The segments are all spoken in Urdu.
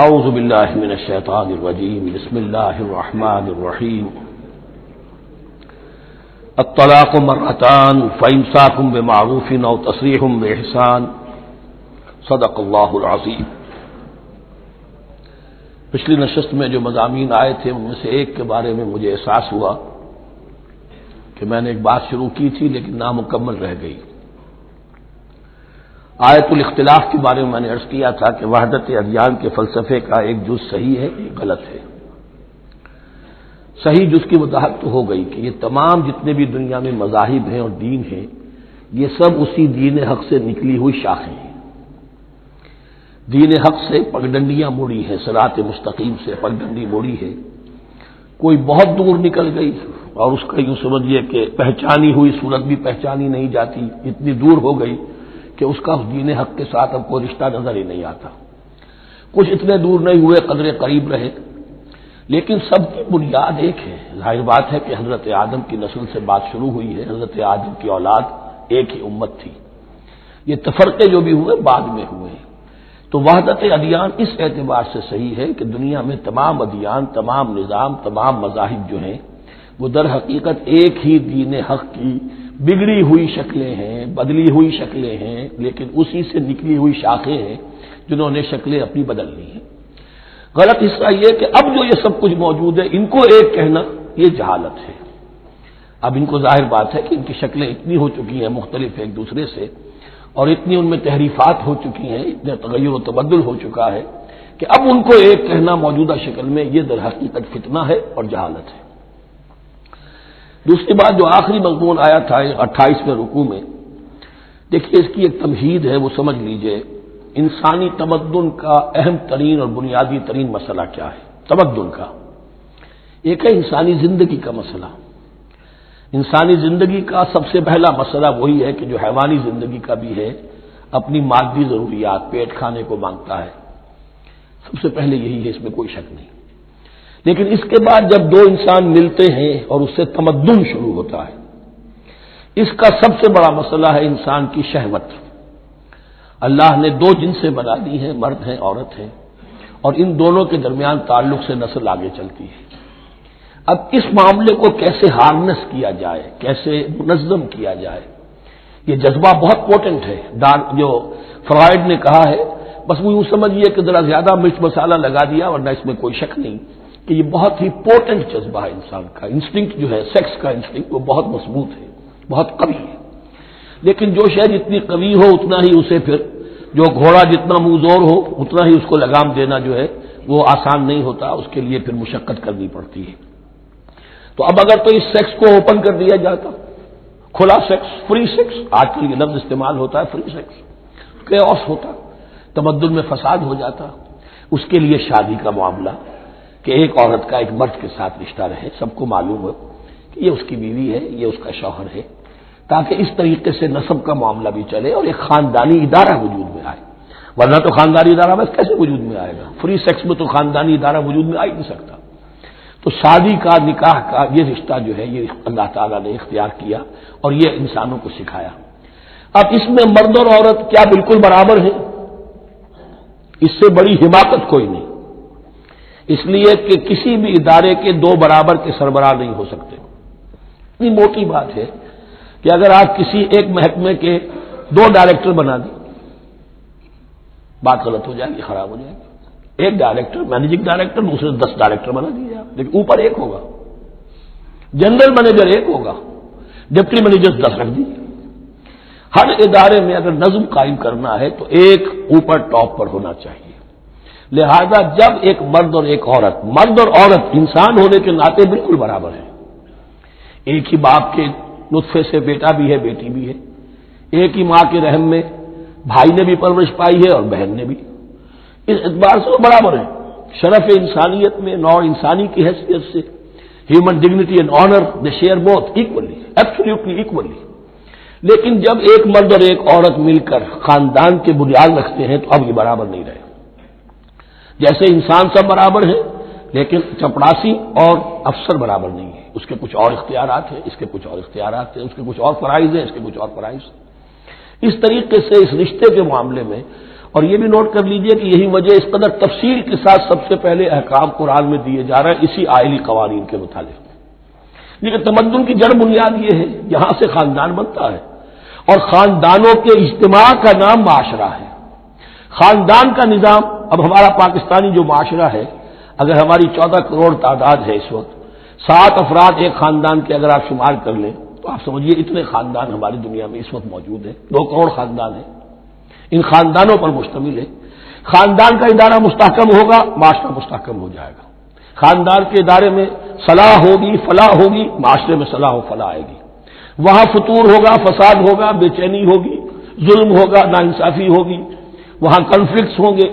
اعوذ باللہ من الشیطان الرجیم بسم اللہ الرحمن الرحیم الطلاق مرتان فامساک بمعروف او تسریح باحسان صدق اللہ العظیم۔ پچھلی نشست میں جو مضامین آئے تھے ان میں سے ایک کے بارے میں مجھے احساس ہوا کہ میں نے ایک بات شروع کی تھی لیکن نامکمل رہ گئی۔ آیت الاختلاف کے بارے میں نے عرض کیا تھا کہ وحدت ادیان کے فلسفے کا ایک جز صحیح ہے، ایک غلط ہے۔ صحیح جز کی وضاحت تو ہو گئی کہ یہ تمام جتنے بھی دنیا میں مذاہب ہیں اور دین ہیں یہ سب اسی دین حق سے نکلی ہوئی شاخیں ہیں۔ دین حق سے پگڈنڈیاں مڑی ہیں، صراط مستقیم سے پگڈنڈی مڑی ہے، کوئی بہت دور نکل گئی اور اس کا یوں سمجھیے کہ پہچانی ہوئی صورت بھی پہچانی نہیں جاتی، اتنی دور ہو گئی کہ اس کا اس دین حق کے ساتھ اب کوئی رشتہ نظر ہی نہیں آتا۔ کچھ اتنے دور نہیں ہوئے، قدر قریب رہے، لیکن سب کی بنیاد ایک ہے۔ ظاہر بات ہے کہ حضرت آدم کی نسل سے بات شروع ہوئی ہے، حضرت آدم کی اولاد ایک ہی امت تھی، یہ تفرقے جو بھی ہوئے بعد میں ہوئے۔ تو وحدت ادیان اس اعتبار سے صحیح ہے کہ دنیا میں تمام ادیان، تمام نظام، تمام مذاہب جو ہیں وہ در حقیقت ایک ہی دین حق کی بگڑی ہوئی شکلیں ہیں، بدلی ہوئی شکلیں ہیں، لیکن اسی سے نکلی ہوئی شاخیں ہیں جنہوں نے شکلیں اپنی بدل لی ہیں۔ غلط حصہ یہ کہ اب جو یہ سب کچھ موجود ہے ان کو ایک کہنا یہ جہالت ہے۔ اب ان کو ظاہر بات ہے کہ ان کی شکلیں اتنی ہو چکی ہیں مختلف ایک دوسرے سے، اور اتنی ان میں تحریفات ہو چکی ہیں، اتنا تغیر و تبدل ہو چکا ہے کہ اب ان کو ایک کہنا موجودہ شکل میں یہ در حقیقت فتنہ ہے اور جہالت ہے۔ دوسری بات جو آخری مضمون آیا تھا 28ویں رکوع میں، دیکھیے اس کی ایک تمہید ہے، وہ سمجھ لیجئے انسانی تمدن کا اہم ترین اور بنیادی ترین مسئلہ کیا ہے۔ تمدن کا ایک ہے انسانی زندگی کا مسئلہ۔ انسانی زندگی کا سب سے پہلا مسئلہ وہی ہے کہ جو حیوانی زندگی کا بھی ہے، اپنی مادی ضروریات، پیٹ کھانے کو مانگتا ہے، سب سے پہلے یہی ہے، اس میں کوئی شک نہیں۔ لیکن اس کے بعد جب دو انسان ملتے ہیں اور اس سے تمدن شروع ہوتا ہے، اس کا سب سے بڑا مسئلہ ہے انسان کی شہوت۔ اللہ نے دو جنسیں بنا دی ہیں، مرد ہیں، عورت ہیں، اور ان دونوں کے درمیان تعلق سے نسل آگے چلتی ہے۔ اب اس معاملے کو کیسے ہارنس کیا جائے، کیسے منظم کیا جائے، یہ جذبہ بہت پوٹنٹ ہے۔ جو فرائڈ نے کہا ہے، بس وہ یوں سمجھیے کہ ذرا زیادہ مرچ مسالہ لگا دیا، ورنہ اس میں کوئی شک نہیں کہ یہ بہت ہی پوٹنٹ جذبہ ہے انسان کا۔ انسٹنکٹ جو ہے، سیکس کا انسٹنکٹ، وہ بہت مضبوط ہے، بہت قوی ہے۔ لیکن جو شے جتنی قوی ہو اتنا ہی اسے پھر، جو گھوڑا جتنا منہ زور ہو اتنا ہی اس کو لگام دینا جو ہے وہ آسان نہیں ہوتا، اس کے لیے پھر مشقت کرنی پڑتی ہے۔ تو اب اگر تو اس سیکس کو اوپن کر دیا جاتا، کھلا سیکس، فری سیکس، آج کل یہ لفظ استعمال ہوتا ہے، فری سیکس، کیوس ہوتا، تمدن میں فساد ہو جاتا۔ اس کے لیے شادی کا معاملہ کہ ایک عورت کا ایک مرد کے ساتھ رشتہ رہے، سب کو معلوم ہو کہ یہ اس کی بیوی ہے، یہ اس کا شوہر ہے، تاکہ اس طریقے سے نسب کا معاملہ بھی چلے اور ایک خاندانی ادارہ وجود میں آئے۔ ورنہ تو خاندانی ادارہ بس کیسے وجود میں آئے گا؟ فری سیکس میں تو خاندانی ادارہ وجود میں آ ہی نہیں سکتا۔ تو شادی کا، نکاح کا یہ رشتہ جو ہے یہ اللہ تعالیٰ نے اختیار کیا اور یہ انسانوں کو سکھایا۔ اب اس میں مرد اور عورت کیا بالکل برابر ہیں؟ اس سے بڑی حماقت کوئی نہیں، اس لیے کہ کسی بھی ادارے کے دو برابر کے سربراہ نہیں ہو سکتے۔ اتنی موٹی بات ہے کہ اگر آپ کسی ایک محکمے کے دو ڈائریکٹر بنا دیں، بات غلط ہو جائے گی، خراب ہو جائے گی۔ ایک ڈائریکٹر، مینیجنگ ڈائریکٹر، دوسرے 10 ڈائریکٹر بنا دیجیے آپ، لیکن اوپر ایک ہوگا، جنرل مینیجر ایک ہوگا، ڈپٹی مینیجر 10 رکھ دیجیے۔ ہر ادارے میں اگر نظم قائم کرنا ہے تو ایک اوپر ٹاپ پر ہونا چاہیے۔ لہذا جب ایک مرد اور ایک عورت، مرد اور عورت انسان ہونے کے ناطے بالکل برابر ہیں، ایک ہی باپ کے نطفے سے بیٹا بھی ہے، بیٹی بھی ہے، ایک ہی ماں کے رحم میں بھائی نے بھی پرورش پائی ہے اور بہن نے بھی، اس اعتبار سے وہ برابر ہیں۔ شرف انسانیت میں، نوع انسانی کی حیثیت سے، human dignity and honour, they share both equally, absolutely equally. لیکن جب ایک مرد اور ایک عورت مل کر خاندان کے بنیاد رکھتے ہیں تو اب یہ برابر نہیں رہے۔ جیسے انسان سب برابر ہیں لیکن چپڑاسی اور افسر برابر نہیں ہے، اس کے کچھ اور اختیارات ہیں، اس کے کچھ اور اختیارات ہیں، اس کے کچھ اور فرائض ہیں، اس کے کچھ اور فرائض ہیں۔ اس طریقے سے اس رشتے کے معاملے میں اور یہ بھی نوٹ کر لیجئے کہ یہی وجہ اس قدر تفصیل کے ساتھ سب سے پہلے احکام قرآن میں دیے جا رہے ہیں اسی آئلی قوانین کے متعلق. لیکن تمدن کی جڑ بنیاد یہ ہے، یہاں سے خاندان بنتا ہے، اور خاندانوں کے اجتماع کا نام معاشرہ ہے. خاندان کا نظام، اب ہمارا پاکستانی جو معاشرہ ہے، اگر ہماری 14 کروڑ تعداد ہے اس وقت، 7 افراد ایک خاندان کے اگر آپ شمار کر لیں تو آپ سمجھیے اتنے خاندان ہماری دنیا میں اس وقت موجود ہیں. 2 کروڑ خاندان ہیں، ان خاندانوں پر مشتمل ہے. خاندان کا ادارہ مستحکم ہوگا، معاشرہ مستحکم ہو جائے گا. خاندان کے ادارے میں صلاح ہوگی، فلاح ہوگی، معاشرے میں صلاح و فلاح آئے گی. وہاں فتور ہوگا، فساد ہوگا، بے چینی ہوگی، ظلم ہوگا، ناانصافی ہوگی، وہاں کنفلکٹس ہوں گے،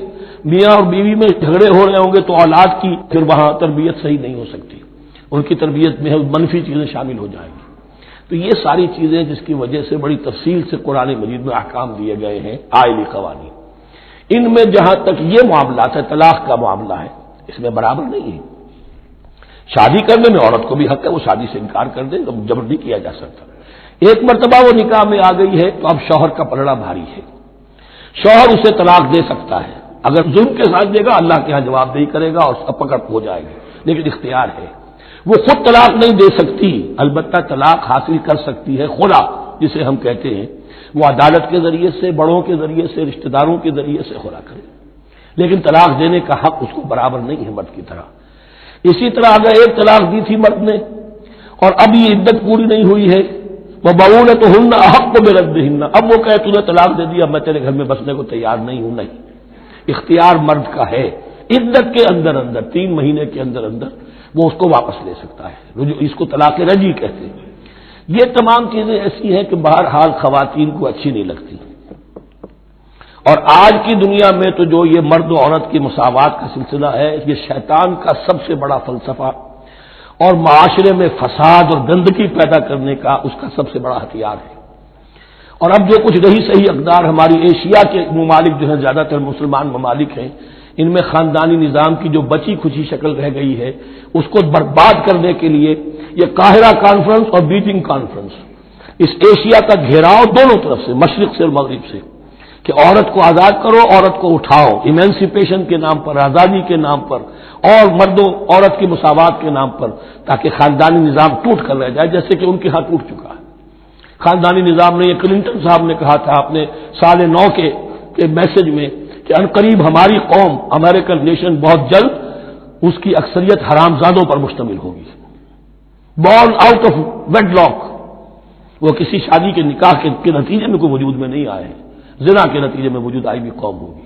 میاں اور بیوی میں جھگڑے ہو رہے ہوں گے تو اولاد کی پھر وہاں تربیت صحیح نہیں ہو سکتی، ان کی تربیت میں منفی چیزیں شامل ہو جائیں گی. تو یہ ساری چیزیں جس کی وجہ سے بڑی تفصیل سے قرآن مجید میں احکام دیے گئے ہیں آئلی قوانین. ان میں جہاں تک یہ معاملات ہے، طلاق کا معاملہ ہے، اس میں برابر نہیں ہے. شادی کرنے میں عورت کو بھی حق ہے، وہ شادی سے انکار کر دے، جبر نہیں کیا جا سکتا. ایک مرتبہ وہ نکاح میں آ گئی ہے تو اب شوہر کا پلڑا بھاری ہے. شوہر اسے طلاق دے سکتا ہے، اگر ظلم کے ساتھ دے گا اللہ کے ہاں جواب دہی کرے گا اور سب پکڑ ہو جائے گی، لیکن اختیار ہے. وہ خود طلاق نہیں دے سکتی، البتہ طلاق حاصل کر سکتی ہے خلا جسے ہم کہتے ہیں. وہ عدالت کے ذریعے سے، بڑوں کے ذریعے سے، رشتہ داروں کے ذریعے سے خلا کرے، لیکن طلاق دینے کا حق اس کو برابر نہیں ہے مرد کی طرح. اسی طرح اگر ایک طلاق دی تھی مرد نے اور اب یہ عدت پوری نہیں ہوئی ہے، وہ بؤولتہن احق بردہن، اب وہ کہے تو نے طلاق دے دیا، میں تیرے گھر میں بسنے کو تیار نہیں ہوں، نہیں. اختیار مرد کا ہے، عدت کے اندر 3 مہینے کے اندر وہ اس کو واپس لے سکتا ہے. اس کو طلاق رجعی کہتے ہیں. یہ تمام چیزیں ایسی ہیں کہ بہرحال خواتین کو اچھی نہیں لگتی. اور آج کی دنیا میں تو جو یہ مرد و عورت کی مساوات کا سلسلہ ہے، یہ شیطان کا سب سے بڑا فلسفہ اور معاشرے میں فساد اور گندگی پیدا کرنے کا اس کا سب سے بڑا ہتھیار ہے. اور اب جو کچھ رہی صحیح اقدار ہماری ایشیا کے ممالک جو ہیں، زیادہ تر مسلمان ممالک ہیں، ان میں خاندانی نظام کی جو بچی کھچی شکل رہ گئی ہے اس کو برباد کرنے کے لیے یہ قاہرہ کانفرنس اور بیجنگ کانفرنس، اس ایشیا کا گھیراؤ دونوں طرف سے، مشرق سے اور مغرب سے، کہ عورت کو آزاد کرو، عورت کو اٹھاؤ، ایمینسیپیشن کے نام پر، آزادی کے نام پر، اور مردوں عورت کی مساوات کے نام پر، تاکہ خاندانی نظام ٹوٹ کر رہ جائے جیسے کہ ان کے ہاں ٹوٹ چکا ہے. خاندانی نظام نے، یہ کلنٹن صاحب نے کہا تھا اپنے سال 9 کے میسج میں کہ عنقریب ہماری قوم، امریکن نیشن، بہت جلد اس کی اکثریت حرامزادوں پر مشتمل ہوگی. Born out of wedlock, وہ کسی شادی کے نکاح کے نتیجے میں کوئی وجود میں نہیں آئے ہیں، زنا کے نتیجے میں وجود آئی بھی قوم ہوگی.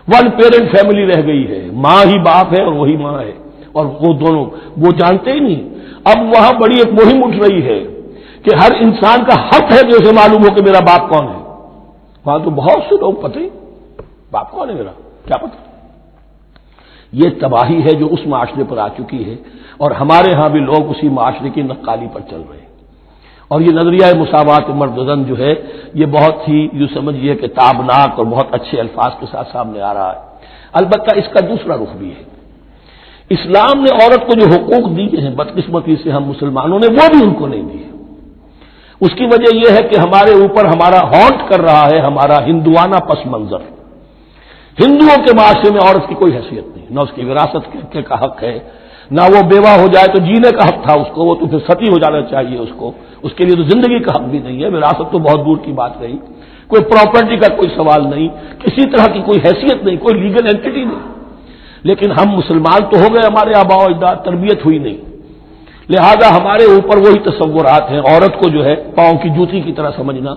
1 پیرنٹ فیملی رہ گئی ہے، ماں ہی باپ ہے اور وہی ماں ہے، اور وہ دونوں وہ جانتے ہی نہیں. اب وہاں بڑی ایک مہم اٹھ رہی ہے کہ ہر انسان کا حق ہے کہ اسے معلوم ہو کہ میرا باپ کون ہے. وہاں تو بہت سے لوگ پتہ ہی باپ کون ہے میرا، کیا پتہ. یہ تباہی ہے جو اس معاشرے پر آ چکی ہے، اور ہمارے ہاں بھی لوگ اسی معاشرے کی نقالی پر چل رہے ہیں. اور یہ نظریہ مساوات مرد و زن جو ہے یہ بہت ہی یوں سمجھیے کہ تابناک اور بہت اچھے الفاظ کے ساتھ سامنے آ رہا ہے. البتہ اس کا دوسرا رخ بھی ہے. اسلام نے عورت کو جو حقوق دیے ہیں بدقسمتی سے ہم مسلمانوں نے وہ بھی ان کو نہیں دیے. اس کی وجہ یہ ہے کہ ہمارے اوپر ہمارا ہانٹ کر رہا ہے ہمارا ہندوانہ پس منظر. ہندوؤں کے معاشرے میں عورت کی کوئی حیثیت نہیں، نہ اس کی وراثت کا حق ہے، نہ وہ بیوہ ہو جائے تو جینے کا حق تھا اس کو، وہ تو پھر ستی ہو جانا چاہیے اس کو، اس کے لیے تو زندگی کا حق بھی نہیں ہے. وراثت تو بہت دور کی بات رہی، کوئی پراپرٹی کا کوئی سوال نہیں، کسی طرح کی کوئی حیثیت نہیں، کوئی لیگل اینٹی نہیں. لیکن ہم مسلمان تو ہو گئے، ہمارے آباء و اجداد، تربیت ہوئی نہیں، لہذا ہمارے اوپر وہی تصورات ہیں. عورت کو جو ہے پاؤں کی جوتی کی طرح سمجھنا،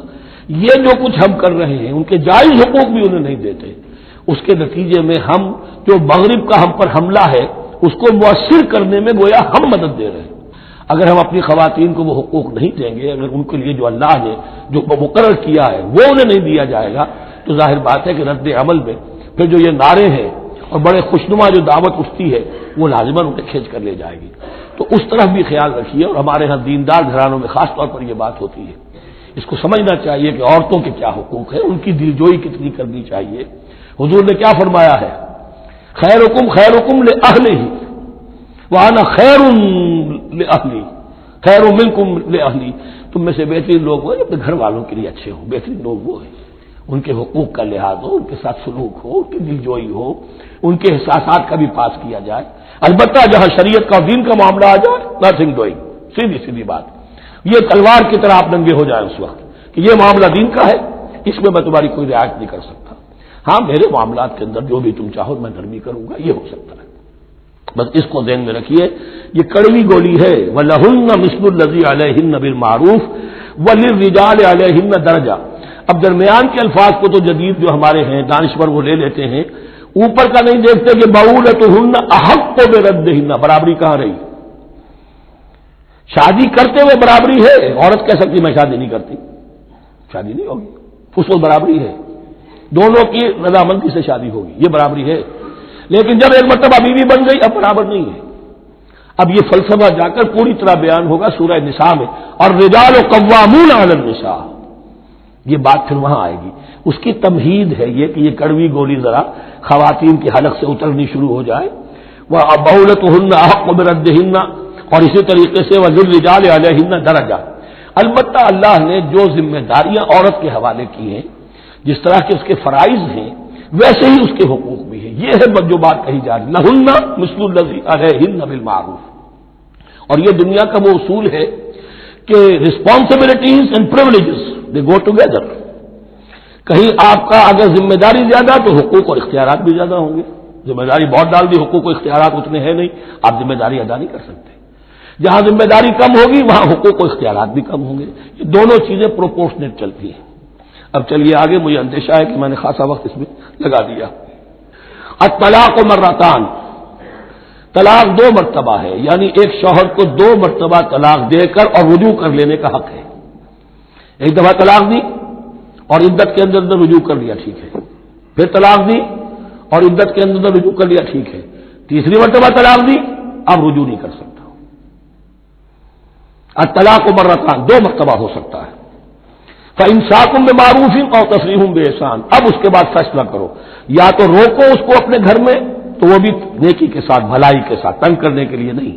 یہ جو کچھ ہم کر رہے ہیں ان کے جائز حقوق بھی انہیں نہیں دیتے. اس کے نتیجے میں ہم جو مغرب کا ہم پر حملہ ہے اس کو مؤثر کرنے میں گویا ہم مدد دے رہے ہیں. اگر ہم اپنی خواتین کو وہ حقوق نہیں دیں گے، اگر ان کے لیے جو اللہ نے جو مقرر کیا ہے وہ انہیں نہیں دیا جائے گا، تو ظاہر بات ہے کہ رد عمل میں پھر جو یہ نعرے ہیں اور بڑے خوشنما جو دعوت اٹھتی ہے وہ لازماً انہیں کھینچ کر لے جائے گی. تو اس طرف بھی خیال رکھیے. اور ہمارے ہاں دیندار گھرانوں میں خاص طور پر یہ بات ہوتی ہے، اس کو سمجھنا چاہیے کہ عورتوں کے کیا حقوق ہیں، ان کی دلجوئی کتنی کرنی چاہیے. حضور نے کیا فرمایا ہے؟ خیرکم خیرکم لأہلہ وانا خیر لأہلی، خیر منکم لأہلی. تم میں سے بہترین لوگ وہ اپنے گھر والوں کے لیے اچھے ہوں، بہترین لوگ وہ ہیں. ان کے حقوق کا لحاظ ہو، ان کے ساتھ سلوک ہو، ان کی دلجوئی ہو، ان کے احساسات کا بھی پاس کیا جائے۔ البتہ جہاں شریعت کا دین کا معاملہ آ جائے، نتھنگ ڈوئنگ، سیدھی سیدھی بات، یہ تلوار کی طرح آپ ننگے ہو جائیں اس وقت کہ یہ معاملہ دین کا ہے، اس میں میں تمہاری کوئی رعایت نہیں کر سکتا۔ ہاں میرے معاملات کے اندر جو بھی تم چاہو میں نرمی کروں گا، یہ ہو سکتا ہے۔ بس اس کو ذہن میں رکھیے، یہ کڑوی گولی ہے۔ وَلَهُنَّ مِثْلُ الَّذِي عَلَيْهِنَّ بِالْمَعْرُوفِ وَلِلرِّجَالِ عَلَيْهِنَّ دَرَجَةٌ۔ اب درمیان کے الفاظ کو تو جدید جو ہمارے ہیں دانشور وہ لے لیتے ہیں، اوپر کا نہیں دیکھتے کہ بَعُولَتُهُنَّ أَحَقُّ بِرَدِّهِنَّ، برابری کہاں رہی؟ شادی کرتے ہوئے برابری ہے، عورت کہہ سکتی میں شادی نہیں کرتی، شادی نہیں ہوگی، اس وقت برابری ہے، دونوں کی رضامندی سے شادی ہوگی، یہ برابری ہے۔ لیکن جب ایک مرتبہ بیوی بن گئی اب برابر نہیں ہے۔ اب یہ فلسفہ جا کر پوری طرح بیان ہوگا سورہ نساء میں، اور رجال قوامون علی النساء، یہ بات پھر وہاں آئے گی۔ اس کی تمہید ہے یہ کہ یہ کڑوی گولی ذرا خواتین کی حلق سے اترنی شروع ہو جائے۔ وَبَعُولَتُهُنَّ أَحَقُّ بِرَدِّهِنَّ، اور اسی طریقے سے وَلِلرِّجَالِ عَلَيْهِنَّ دَرَجَةٌ۔ البتہ اللہ نے جو ذمہ داریاں عورت کے حوالے کی ہیں، جس طرح کے اس کے فرائض ہیں ویسے ہی اس کے حقوق بھی ہیں۔ یہ ہے جو بات کہی جا رہی، لہن مثل الذی علیہن بالمعروف۔ اور یہ دنیا کا وہ اصول ہے کہ responsibilities and privileges they go together. کہیں آپ کا اگر ذمہ داری زیادہ تو حقوق اور اختیارات بھی زیادہ ہوں گے۔ ذمہ داری بہت ڈال دی، حقوق و اختیارات اتنے ہیں نہیں، آپ ذمہ داری ادا نہیں کر سکتے۔ جہاں ذمہ داری کم ہوگی وہاں حقوق و اختیارات بھی کم ہوں گے۔ یہ دونوں چیزیں پروپورشنیٹ چلتی ہیں۔ اب چلیے آگے، مجھے اندیشہ ہے کہ میں نے خاصا وقت اس میں لگا دیا۔ الطلاق مرتان، طلاق دو مرتبہ ہے، یعنی ایک شوہر کو دو مرتبہ طلاق دے کر اور رجوع کر لینے کا حق ہے۔ ایک دفعہ طلاق دی اور عدت کے اندر رجوع کر لیا، ٹھیک ہے، پھر طلاق دی اور عدت کے اندر رجوع کر لیا، ٹھیک ہے، تیسری مرتبہ طلاق دی اب رجوع نہیں کر سکتا۔ الطلاق مرتان، دو مرتبہ ہو سکتا ہے۔ فَإِمْسَاكٌ بِمَعْرُوفٍ أَوْ تَسْرِيحٌ بِإِحْسَانٍ، اب اس کے بعد فیصلہ کرو، یا تو روکو اس کو اپنے گھر میں تو وہ بھی نیکی کے ساتھ، بھلائی کے ساتھ، تنگ کرنے کے لیے نہیں،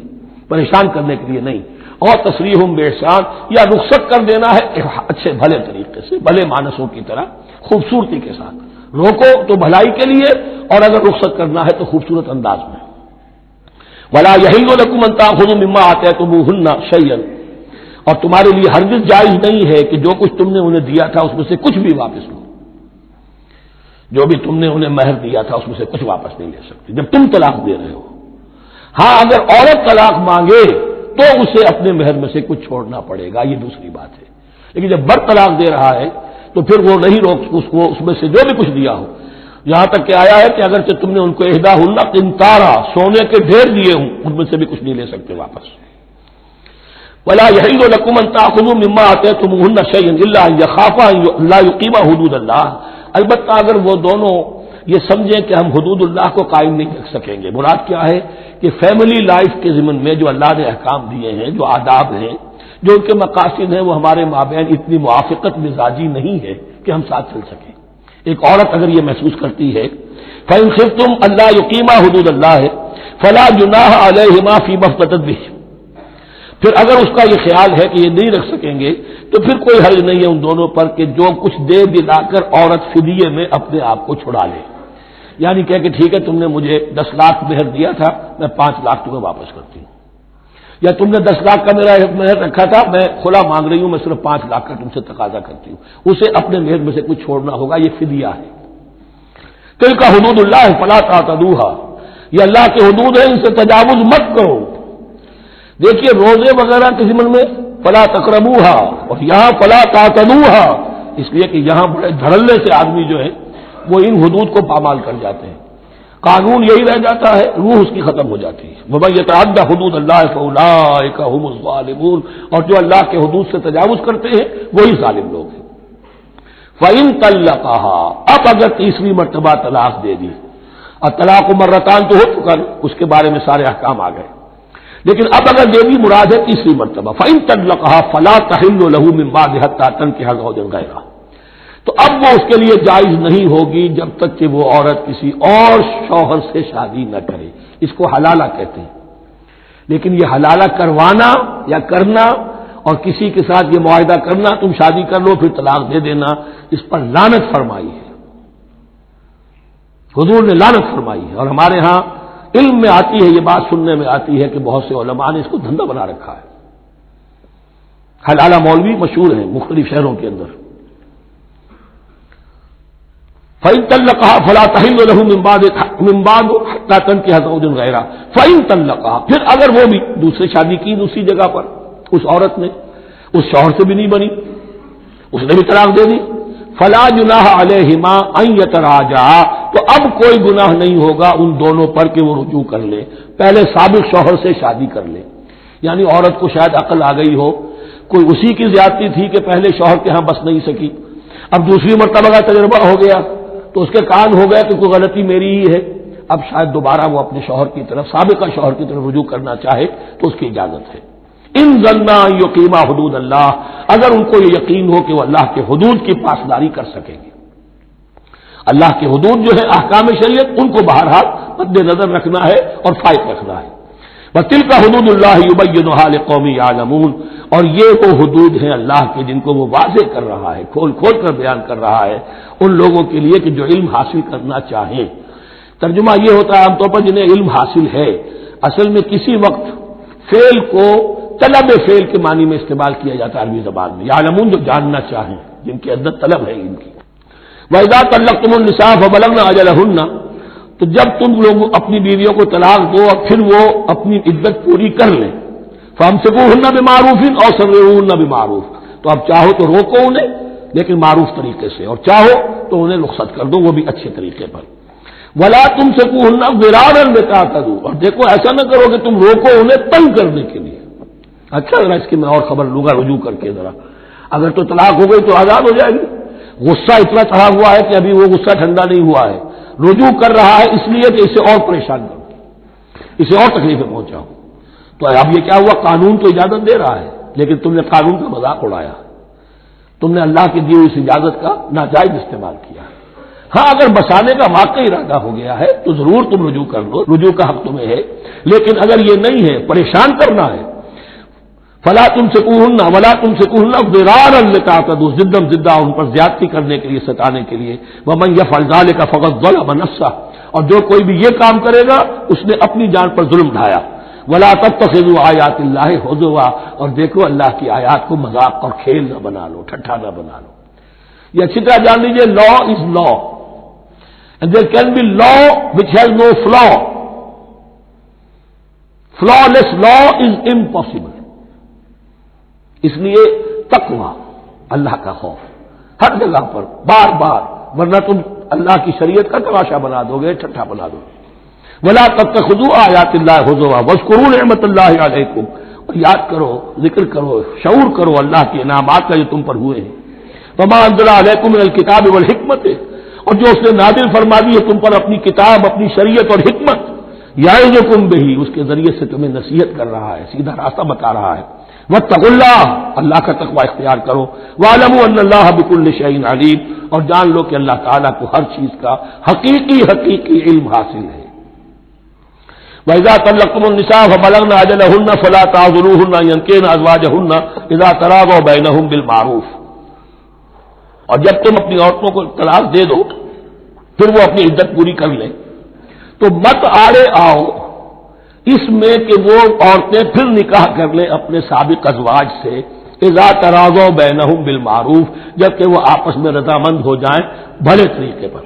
پریشان کرنے کے لیے نہیں، اور تسریح بِإِحْسَان، یا رخصت کر دینا ہے اچھے بھلے طریقے سے، بھلے مانسوں کی طرح خوبصورتی کے ساتھ، روکو تو بھلائی کے لیے، اور اگر رخصت کرنا ہے تو خوبصورت انداز میں۔ وَلَا يَحِلُّ لَكُمْ أَن تَأْخُذُوا مِمَّا آتَيْتُمُوهُنَّ شَيْئًا، اور تمہارے لیے ہرگز جائز نہیں ہے کہ جو کچھ تم نے انہیں دیا تھا اس میں سے کچھ بھی واپس لو، جو بھی تم نے انہیں مہر دیا تھا اس میں سے کچھ واپس نہیں لے سکتے جب تم طلاق دے رہے ہو۔ ہاں اگر عورت طلاق مانگے تو اسے اپنے مہر میں سے کچھ چھوڑنا پڑے گا، یہ دوسری بات ہے، لیکن جب مرد طلاق دے رہا ہے تو پھر وہ نہیں روک اس کو اس میں سے جو بھی کچھ دیا ہو، یہاں تک کہ آیا ہے کہ اگرچہ تم نے ان کو احداہن قنطارا، سونے کے ڈھیر دیے ہوں، ان میں سے بھی کچھ نہیں لے سکتے واپس۔ وَلَا يَحِلُّ لَكُمْ أَن تَأْخُذُوا مِمَّا آتَيْتُمُوهُنَّ شَيْئًا إِلَّا أَن يَخَافَا أَن لَّا يُقِيمَا حُدُودَ اللَّهِ، البتہ اگر وہ دونوں یہ سمجھیں کہ ہم حدود اللہ کو قائم نہیں رکھ سکیں گے۔ مراد کیا ہے کہ فیملی لائف کے ضمن میں جو اللہ نے احکام دیے ہیں، جو آداب ہیں، جو ان کے مقاصد ہیں، وہ ہمارے مابین اتنی موافقت مزاجی نہیں ہے کہ ہم ساتھ چل سکیں۔ ایک عورت اگر یہ محسوس کرتی ہے فَإِنْ خِفْتُمْ أَلَّا يُقِيمَا حُدُودَ اللَّهِ فَلَا جُنَاحَ عَلَيْهِمَا فِيمَا افْتَدَتْ بِهِ، پھر اگر اس کا یہ خیال ہے کہ یہ نہیں رکھ سکیں گے تو پھر کوئی حرج نہیں ہے ان دونوں پر کہ جو کچھ دے دلا کر عورت فدیے میں اپنے آپ کو چھڑا لے، یعنی کہہ کہ ٹھیک ہے تم نے مجھے 10 لاکھ مہر دیا تھا، میں 5 لاکھ تمہیں واپس کرتی ہوں، یا تم نے 10 لاکھ کا میرا مہر رکھا تھا، میں کھلا مانگ رہی ہوں، میں صرف 5 لاکھ کا تم سے تقاضا کرتی ہوں، اسے اپنے مہر میں سے کچھ چھوڑنا ہوگا، یہ فدیہ ہے۔ تلک حدود اللہ فلا تعتدوها، یہ اللہ کے حدود ہیں، ان سے تجاوز مت کرو۔ دیکھیے روزے وغیرہ کے ضمن میں فلا تقربوها، اور یہاں فلا تعتدوها، اس لیے کہ یہاں بڑے دھڑلے سے آدمی جو ہے وہ ان حدود کو پامال کر جاتے ہیں، قانون یہی رہ جاتا ہے، روح اس کی ختم ہو جاتی ہے۔ وَمَن يَتَعَدَّ حُدُودَ اللَّهِ فَأُولَٰئِكَ هُمُ الظَّالِمُونَ، اور جو اللہ کے حدود سے تجاوز کرتے ہیں وہی ظالم لوگ ہیں۔ فَإِن طَلَّقَهَا، اب اگر تیسری مرتبہ طلاق دے دی، اور طلاق مرتان تو ہو چکا، اس کے بارے میں سارے احکام آ گئے، لیکن اب اگر دے دی مراد ہے تیسری مرتبہ، فَإِن طَلَّقَهَا فَلَا تَحِلُّ لَهُ مِن بَعْدِ حَتَّىٰ تَنكِحَ زَوْجًا غَيْرَهُ، تو اب وہ اس کے لیے جائز نہیں ہوگی جب تک کہ وہ عورت کسی اور شوہر سے شادی نہ کرے، اس کو حلالہ کہتے ہیں۔ لیکن یہ حلالہ کروانا یا کرنا اور کسی کے ساتھ یہ معاہدہ کرنا تم شادی کر لو پھر طلاق دے دینا، اس پر لعنت فرمائی ہے، حضور نے لعنت فرمائی ہے۔ اور ہمارے ہاں علم میں آتی ہے، یہ بات سننے میں آتی ہے کہ بہت سے علماء نے اس کو دھندا بنا رکھا ہے۔ حلالہ مولوی مشہور ہیں مختلف شہروں کے اندر، فَإِن طَلَّقَهَا فَلَا تَحِلُّ لَهُ مِن بَعْدُ حَتَّىٰ تَنكِحَ زَوْجًا غَيْرَهُ فَإِن طَلَّقَهَا، پھر اگر وہ بھی دوسری شادی کی دوسری جگہ پر، اس عورت نے اس شوہر سے بھی نہیں بنی، اس نے بھی طلاق دے دی، فَلَا جُنَاحَ عَلَيْهِمَا أَن يَتَرَاجَعَا، تو اب کوئی گناہ نہیں ہوگا ان دونوں پر کہ وہ رجوع کر لے، پہلے سابق شوہر سے شادی کر لے۔ یعنی عورت کو شاید عقل آ گئی ہو، کوئی اسی کی زیادتی تھی کہ پہلے شوہر کے ہاں بس نہیں سکی، اب دوسری مرتبہ کا تجربہ ہو گیا تو اس کے کان ہو گیا کہ کوئی غلطی میری ہی ہے، اب شاید دوبارہ وہ اپنے شوہر کی طرف، سابقہ شوہر کی طرف رجوع کرنا چاہے تو اس کی اجازت ہے۔ ان ظنا یقیما حدود اللہ، اگر ان کو یہ یقین ہو کہ وہ اللہ کے حدود کی پاسداری کر سکیں گے، اللہ کے حدود جو ہے احکام شریعت، ان کو بہرحال مد نظر رکھنا ہے اور فائق رکھنا ہے۔ وَتِلْكَ حُدُودُ اللَّهِ يُبَيِّنُهَا لِقَوْمٍ يَعْلَمُونَ، اور یہ وہ حدود ہیں اللہ کے جن کو وہ واضح کر رہا ہے، کھول کھول کر بیان کر رہا ہے ان لوگوں کے لیے کہ جو علم حاصل کرنا چاہیں۔ ترجمہ یہ ہوتا ہے عام طور پر جنہیں علم حاصل ہے، اصل میں کسی وقت فعل کو طلب فعل کے معنی میں استعمال کیا جاتا ہے عربی زبان میں، یعلمون جو جاننا چاہیں، جن کے اندر طلب ہے علم کی۔ وَإِذَا طَلَّقْتُمُ النِّسَاءَ فَبَلَغْنَ أَجَلَهُنَّ، تو جب تم لوگ اپنی بیویوں کو طلاق دو اور پھر وہ اپنی عدت پوری کر لیں، فَأَمْسِكُوهُنَّ بِمَعْرُوفٍ أَوْ سَرِّحُوهُنَّ بِمَعْرُوفٍ، تو اب چاہو تو روکو انہیں لیکن معروف طریقے سے، اور چاہو تو انہیں رخصت کر دو وہ بھی اچھے طریقے پر۔ وَلَا تُمْسِكُوهُنَّ ضِرَارًا لِتَعْتَدُوا، اور دیکھو ایسا نہ کرو کہ تم روکو انہیں تنگ کرنے کے لیے۔ اچھا ذرا اس کی میں اور خبر لوں گا رجوع کر کے، ذرا اگر تو طلاق ہو گئی تو آزاد ہو جائے گی، غصہ اتنا چڑھا ہوا ہے کہ ابھی وہ غصہ ٹھنڈا نہیں ہوا ہے، رجوع کر رہا ہے اس لیے کہ اسے اور پریشان کروں، اسے اور تکلیفیں پہنچاؤں۔ تو اب یہ کیا ہوا، قانون تو اجازت دے رہا ہے لیکن تم نے قانون کا مذاق اڑایا، تم نے اللہ کی دی ہوئی اس اجازت کا ناجائز استعمال کیا۔ ہاں اگر بسانے کا واقعی ارادہ ہو گیا ہے تو ضرور تم رجوع کر لو، رجوع کا حق تمہیں ہے، لیکن اگر یہ نہیں ہے، پریشان کرنا ہے، فلا تمسکوہن ولا تمسکوہن ضرارا لتعتدوا، ضدہ ان پر زیادتی کرنے کے لیے، ستانے کے لیے۔ ومن یفعل ذلک فقد ظلم نفسہ، اور جو کوئی بھی یہ کام کرے گا اس نے اپنی جان پر ظلم ڈھایا۔ ولا تتخذوا آیات اللہ ہزوا، اور دیکھو اللہ کی آیات کو مذاق اور کھیل نہ بنا لو، ٹھٹھا نہ بنا لو۔ یہ اچھی طرح جان لیجیے، law is law and there can be law which has no flaw, flawless law is impossible. اس لیے تقوی، اللہ کا خوف ہر جگہ پر بار بار، ورنہ تم اللہ کی شریعت کا تماشا بنا دو گے، ٹھٹھا بنا دو گے۔ ولا تتخذوا آیات اللہ ہزوا واذکروا نعمت اللہ علیکم، اور یاد کرو، ذکر کرو، شعور کرو اللہ کے انعامات کا جو تم پر ہوئے ہیں۔ وما انزل علیکم من الکتاب والحکمت، اور جو اس نے نازل فرما دی ہے تم پر اپنی کتاب، اپنی شریعت اور حکمت، یعظکم بہ، اس کے ذریعے سے تمہیں نصیحت کر رہا ہے، سیدھا راستہ بتا رہا ہے۔ واتقوا اللہ، اللہ کا تقوی اختیار کرو۔ واعلموا ان اللہ بکل شیء علیم، اور جان لو کہ اللہ تعالیٰ کو ہر چیز کا حقیقی علم حاصل ہے۔ وَإِذَا طَلَّقْتُمُ النِّسَاءَ فَبَلَغْنَ أَجَلَهُنَّ فَلَا تَعْضُلُوهُنَّ أَن يَنكِحْنَ أَزْوَاجَهُنَّ إِذَا تَرَاضَوْا بَيْنَهُم بِالْمَعْرُوفِ، اور جب تم اپنی عورتوں کو طلاق دے دو پھر وہ اپنی عدت پوری کر لیں تو مت آڑے آؤ اس میں کہ وہ عورتیں پھر نکاح کر لیں اپنے سابق ازواج سے، اذا تراضوا بینہم بالمعروف، جبکہ وہ آپس میں رضامند ہو جائیں بھلے طریقے پر۔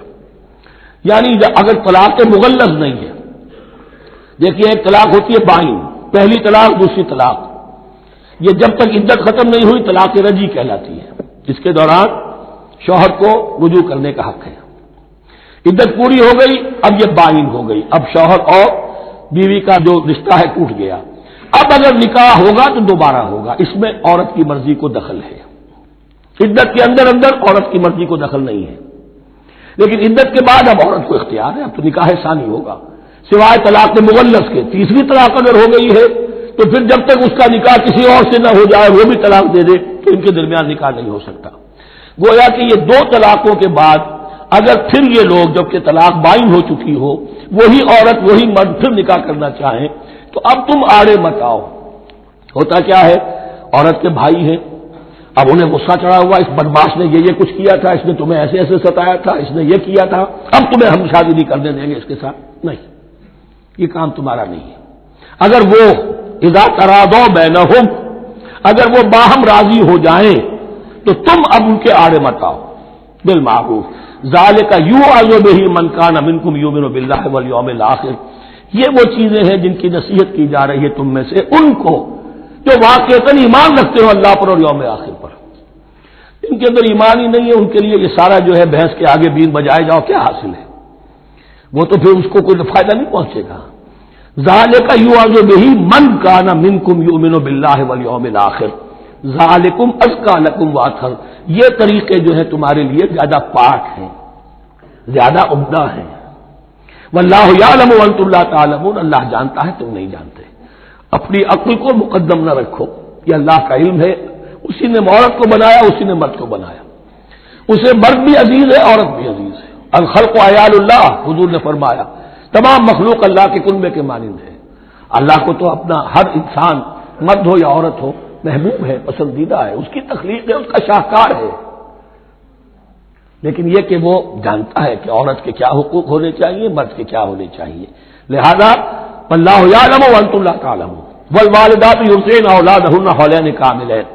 یعنی اگر طلاق مغلظ نہیں ہے، دیکھیے ایک طلاق ہوتی ہے بائن، پہلی طلاق دوسری طلاق، یہ جب تک عدت ختم نہیں ہوئی طلاق رجعی کہلاتی ہے، جس کے دوران شوہر کو رجوع کرنے کا حق ہے۔ عدت پوری ہو گئی، اب یہ بائن ہو گئی، اب شوہر اور بیوی کا جو رشتہ ہے ٹوٹ گیا۔ اب اگر نکاح ہوگا تو دوبارہ ہوگا، اس میں عورت کی مرضی کو دخل ہے۔ عدت کے اندر عورت کی مرضی کو دخل نہیں ہے، لیکن عدت کے بعد اب عورت کو اختیار ہے، اب تو نکاح ثانی ہوگا، سوائے طلاق مغلظ کے۔ تیسری طلاق اگر ہو گئی ہے تو پھر جب تک اس کا نکاح کسی اور سے نہ ہو جائے، وہ بھی طلاق دے دے تو ان کے درمیان نکاح نہیں ہو سکتا۔ گویا کہ یہ دو طلاقوں کے بعد اگر پھر یہ لوگ جبکہ طلاق بائن ہو چکی ہو، وہی عورت وہی مرد پھر نکاح کرنا چاہیں تو اب تم آڑے مت آؤ۔ ہوتا کیا ہے، عورت کے بھائی ہیں، اب انہیں غصہ چڑھا ہوا، اس بدماش نے یہ کچھ کیا تھا، اس نے تمہیں ایسے ایسے ستایا تھا، اس نے یہ کیا تھا، اب تمہیں ہم شادی نہیں کرنے دیں گے اس کے ساتھ. نہیں، یہ کام تمہارا نہیں ہے. اگر وہ اذا تراضوا بینہم، اگر وہ باہم راضی ہو جائیں تو تم اب ان کے آڑے مت آؤ. بالمعروف ذالک یوعظ بہ من کان منکم یؤمن باللہ والیوم الآخر، یہ وہ چیزیں ہیں جن کی نصیحت کی جا رہی ہے تم میں سے ان کو جو واقعتاً ایمان رکھتے ہو اللہ پر اور یوم آخر پر. ان کے اندر ایمان ہی نہیں ہے، ان کے لیے یہ سارا جو ہے بحث کے آگے بین بجائے جاؤ کیا حاصل ہے؟ وہ تو پھر اس کو کوئی فائدہ نہیں پہنچے گا. ذالک یوعظ بہ من کان منکم یؤمن باللہ والیوم الآخر ذالکم ازکی لکم واطہر، یہ طریقے جو ہیں تمہارے لیے زیادہ پاک ہیں، زیادہ عمدہ ہیں. واللہ یعلم وانتم لا تعلمون، اللہ جانتا ہے تم نہیں جانتے. اپنی عقل کو مقدم نہ رکھو، یہ اللہ کا علم ہے. اسی نے عورت کو بنایا، اسی نے مرد کو بنایا. اسے مرد بھی عزیز ہے، عورت بھی عزیز ہے. الخلق عیال اللہ، حضور نے فرمایا تمام مخلوق اللہ کے کنبے کے مانند ہے. اللہ کو تو اپنا ہر انسان مرد ہو یا عورت ہو محبوب ہے، پسندیدہ ہے، اس کی تخلیق ہے، اس کا شاہکار ہے. لیکن یہ کہ وہ جانتا ہے کہ عورت کے کیا حقوق ہونے چاہیے، مرد کے کیا ہونے چاہیے. لہذا واللہ یعلم وانتم لا تعلمون والوالدات یرضعن اولادہن حولین کاملین،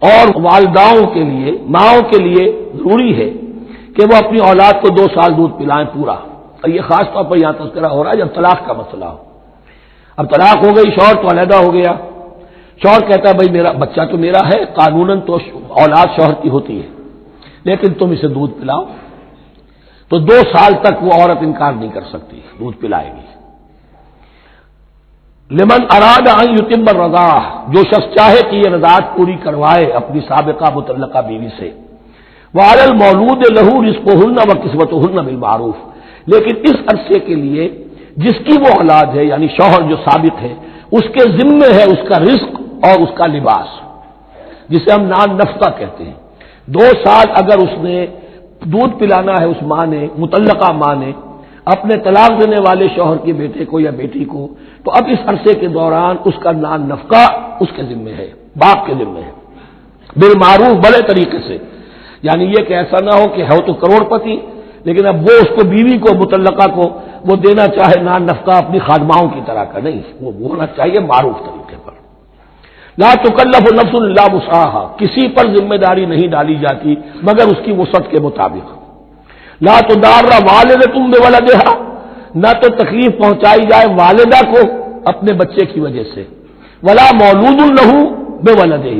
اور والداؤں کے لیے، ماؤں کے لیے ضروری ہے کہ وہ اپنی اولاد کو 2 سال دودھ پلائیں پورا. اور یہ خاص طور پر یہاں تذکرہ ہو رہا ہے جب طلاق کا مسئلہ ہو. اب طلاق ہو گئی، شوہر تو علیحدہ ہو گیا، شوہر کہتا ہے بھائی میرا بچہ تو میرا ہے، قانوناً تو اولاد شوہر کی ہوتی ہے، لیکن تم اسے دودھ پلاؤ. تو 2 سال تک وہ عورت انکار نہیں کر سکتی، دودھ پلائے گی. لمن اراد ان یتم الرضاعہ، جو شخص چاہے کہ یہ رضاعت پوری کروائے اپنی سابقہ مطلقہ بیوی سے. وعلی المولود لہ رزقہن وکسوتہن بالمعروف، لیکن اس عرصے کے لیے جس کی وہ اولاد ہے یعنی شوہر جو سابق ہے اس کے ذمے ہے اس کا رزق اور اس کا لباس، جسے ہم نان نفقہ کہتے ہیں. 2 سال اگر اس نے دودھ پلانا ہے اس ماں نے، مطلقہ ماں نے اپنے طلاق دینے والے شوہر کے بیٹے کو یا بیٹی کو، تو اب اس عرصے کے دوران اس کا نان نفقہ اس کے ذمے ہے، باپ کے ذمے ہے، بالمعروف، بڑے طریقے سے. یعنی یہ کہ ایسا نہ ہو کہ ہے تو کروڑ پتی لیکن اب وہ اس کو بیوی کو مطلقہ کو وہ دینا چاہے نان نفقہ اپنی خادماؤں کی طرح کا. نہیں، وہ ہونا چاہیے معروف طریقے پر. لا تکلف نفس الا وسعها، کسی پر ذمہ داری نہیں ڈالی جاتی مگر اس کی وسعت کے مطابق. لا تضار والدۃ بولدہا، نہ تو تکلیف پہنچائی جائے والدہ کو اپنے بچے کی وجہ سے، ولا مولود لہ بولدہ،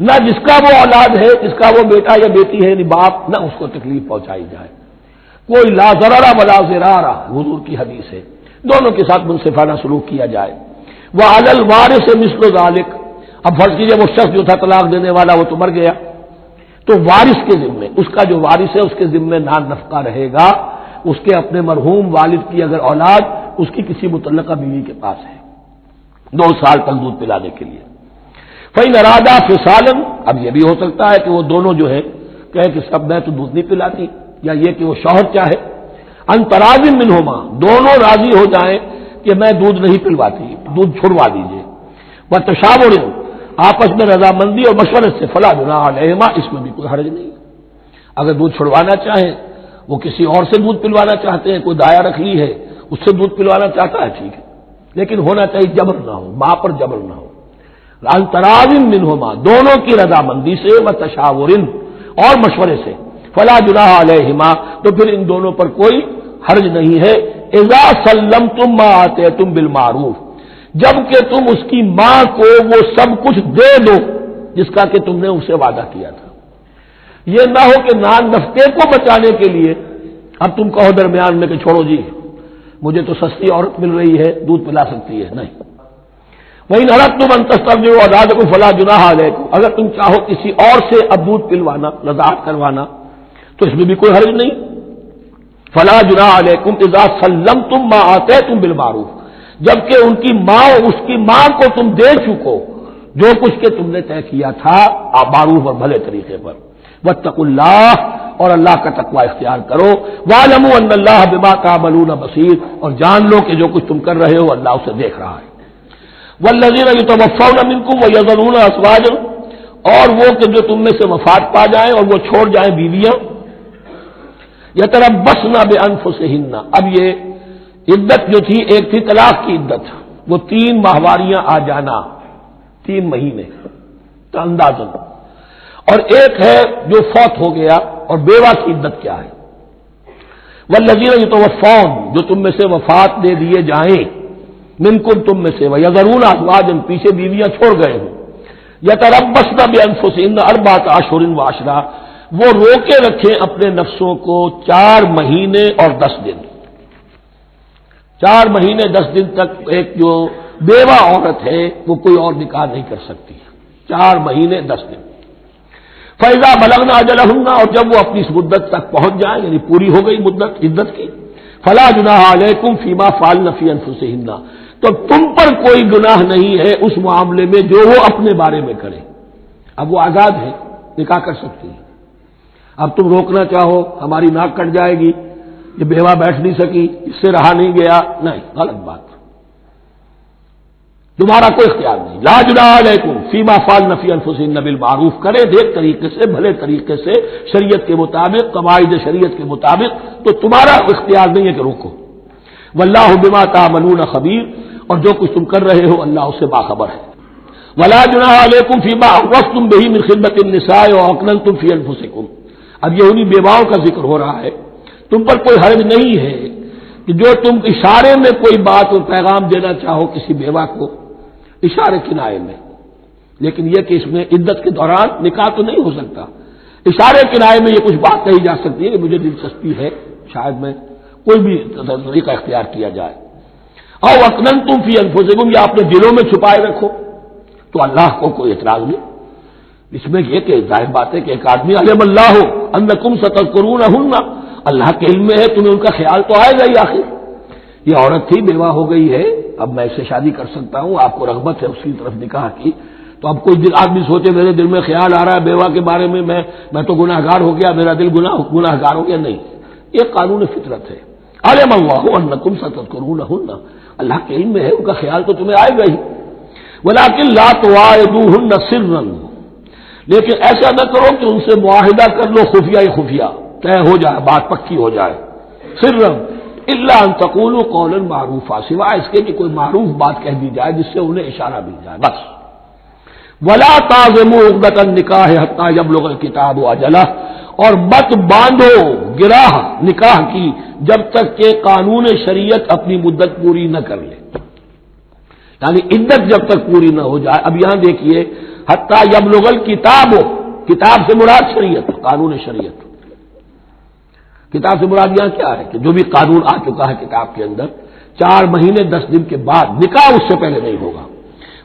نہ جس کا وہ اولاد ہے، جس کا وہ بیٹا یا بیٹی ہے یعنی باپ، نہ اس کو تکلیف پہنچائی جائے. کوئی لا ضرر ولا ضرار، حضور کی حدیث ہے، دونوں کے ساتھ منصفانہ سلوک کیا جائے. وعلی الوارث مثل ذلک، اب فرض کیجیے وہ شخص جو تھا طلاق دینے والا وہ تو مر گیا، تو وارث کے ذمے، اس کا جو وارث ہے اس کے ذمے نان نفقہ رہے گا. اس کے اپنے مرحوم والد کی اگر اولاد اس کی کسی متعلقہ بیوی کے پاس ہے 2 سال تک دودھ پلانے کے لیے. فإن ارادہ فصالا، اب یہ بھی ہو سکتا ہے کہ وہ دونوں جو ہے کہے کہ سب میں تو دودھ نہیں پلاتی، یا یہ کہ وہ شوہر چاہے ان تراض منہما، دونوں راضی ہو جائیں کہ میں دودھ نہیں پلواتی، دودھ چھڑوا دیجیے. وتشاور، آپس میں رضامندی اور مشورے سے، فلا جناح علیہما، اس میں بھی کوئی حرج نہیں. اگر دودھ چھڑوانا چاہیں، وہ کسی اور سے دودھ پلوانا چاہتے ہیں، کوئی دایا رکھ لی ہے اس سے دودھ پلوانا چاہتا ہے، ٹھیک ہے، لیکن ہونا چاہیے جبر نہ ہو، ماں پر جبر نہ ہو. ان تراض منہما، دونوں کی رضامندی سے، وتشاور، اور مشورے سے، فلا جناح علیہما، تو پھر ان دونوں پر کوئی حرج نہیں ہے. اذا سلمتم ما آتیتم بالمعروف، جب کہ تم اس کی ماں کو وہ سب کچھ دے دو جس کا کہ تم نے اسے وعدہ کیا تھا. یہ نہ ہو کہ نان نفقے کو بچانے کے لیے اب تم کہو درمیان میں کہ چھوڑو جی مجھے تو سستی عورت مل رہی ہے دودھ پلا سکتی ہے. نہیں، وہی نرک تم انتسترجعوا اولادکم فلا جناح علیکم، اگر تم چاہو کسی اور سے اب دودھ پلوانا، رضاعت کروانا، تو اس میں بھی کوئی حرج نہیں. فلا جناح علیکم اذا سلمتم ما آتیتم بالمعروف، جبکہ ان کی ماں، اس کی ماں کو تم دے چکو جو کچھ کہ تم نے طے کیا تھا معروف اور بھلے طریقے پر. واتقوا اللہ، اور اللہ کا تقوی اختیار کرو. واعلموا ان اللہ بما تعملون بصیر، اور جان لو کہ جو کچھ تم کر رہے ہو اللہ اسے دیکھ رہا ہے. والذین یتوفون منکم ویذرون ازواجا، اور وہ کہ جو تم میں سے وفات پا جائیں اور وہ چھوڑ جائیں بیویاں، یتربصن بانفسہن، اب یہ عدت جو تھی ایک تھی طلاق کی عدت، وہ 3 ماہواریاں آ جانا، 3 مہینے تو اندازن، اور ایک ہے جو فوت ہو گیا، اور بیوہ کی عدت کیا ہے؟ والذین یتوفون، جو تم میں سے وفات دے دیے جائیں، منکم تم میں سے، ویذرون ازواجا، پیچھے بیویاں چھوڑ گئے ہوں، یتربصن بانفسہن 4 اشہر وعشرہ، وہ روکے رکھیں اپنے نفسوں کو 4 مہینے اور 10 دن، 4 مہینے 10 دن تک ایک جو بیوہ عورت ہے وہ کوئی اور نکاح نہیں کر سکتی، 4 مہینے 10 دن۔ فَإِذَا بَلَغْنَ أَجَلَهُنَّ، اور جب وہ اپنی اس مدت تک پہنچ جائیں، یعنی پوری ہو گئی مدت عدت کی، فَلَا جُنَاحَ عَلَيْكُمْ فِيمَا فَعَلْنَ فِي أَنفُسِهِنَّ، تو تم پر کوئی گناہ نہیں ہے اس معاملے میں جو وہ اپنے بارے میں کرے۔ اب وہ آزاد ہے، نکاح کر سکتی ہے۔ اب تم روکنا چاہو، ہماری ناک کٹ جائے گی، یہ بیوہ بیٹھ نہیں سکی، اس سے رہا نہیں گیا، نہیں، غلط بات، تمہارا کوئی اختیار نہیں۔ لا جناح علیکم فیما فعلن فی انفسہن بالمعروف، کرے نیک طریقے سے، بھلے طریقے سے، شریعت کے مطابق، قواعد شریعت کے مطابق، تو تمہارا اختیار نہیں ہے کہ روکو۔ واللہ بما تعملون خبیر، اور جو کچھ تم کر رہے ہو اللہ اس سے باخبر ہے۔ ولا جناح علیکم فیما عرضتم بہ من خطبۃ النساء واکننتم فی انفسکم، اب یہ انہی بیواؤں کا ذکر ہو رہا ہے، تم پر کوئی حرج نہیں ہے کہ جو تم اشارے میں کوئی بات اور پیغام دینا چاہو کسی بیوہ کو، اشارے کنائے میں، لیکن یہ کہ اس میں عدت کے دوران نکاح تو نہیں ہو سکتا، اشارے کنائے میں یہ کچھ بات کہی جا سکتی ہے کہ مجھے دلچسپی ہے، شاید میں کوئی بھی طریقہ اختیار کیا جائے۔ او اکننتم فی انفسکم، یا اپنے دلوں میں چھپائے رکھو، تو اللہ کو کوئی اعتراض نہیں۔ اس میں یہ کہ ظاہر بات ہے کہ ایک آدمی علم اللہ ہو انکم ستذکرونہن، اللہ کے علم میں ہے تمہیں ان کا خیال تو آئے گا ہی، آخر یہ عورت تھی، بیوہ ہو گئی ہے، اب میں اس سے شادی کر سکتا ہوں، آپ کو رغبت ہے اس کی طرف نکاح کی، تو اب کوئی آدمی سوچے میرے دل میں خیال آ رہا ہے بیوہ کے بارے میں، میں تو گناہ گار ہو گیا، میرا دل گناہ گار ہو گیا، نہیں، یہ قانون فطرت ہے۔ علم اللہ انکم ستذکرونہن، اللہ کے علم میں ہے ان کا خیال تو تمہیں آئے گا ہی۔ ولکن لا تواعدوہن سرا، لیکن ایسا نہ کرو کہ ان سے معاہدہ کر لو خفیہ خفیہ، طے ہو جائے، بات پکی ہو جائے، سرا الا ان تقولوا قولا معروفا، سوائے اس کے کہ کوئی معروف بات کہہ دی جائے جس سے انہیں اشارہ مل جائے، بس۔ ولا تعزموا عقدۃ النکاح حتی یبلغ الکتاب اجلہ، اور مت باندھو گراہ نکاح کی جب تک کہ قانون شریعت اپنی مدت پوری نہ کر لے، یعنی عدت جب تک پوری نہ ہو جائے۔ اب یہاں دیکھیے حتی یبلغ الکتاب، کتاب سے مراد شریعت، قانون شریعت، کتاب سے مراد یہاں کیا ہے کہ جو بھی قانون آ چکا ہے کتاب کے اندر، 4 مہینے 10 دن کے بعد نکاح اس سے پہلے نہیں ہوگا۔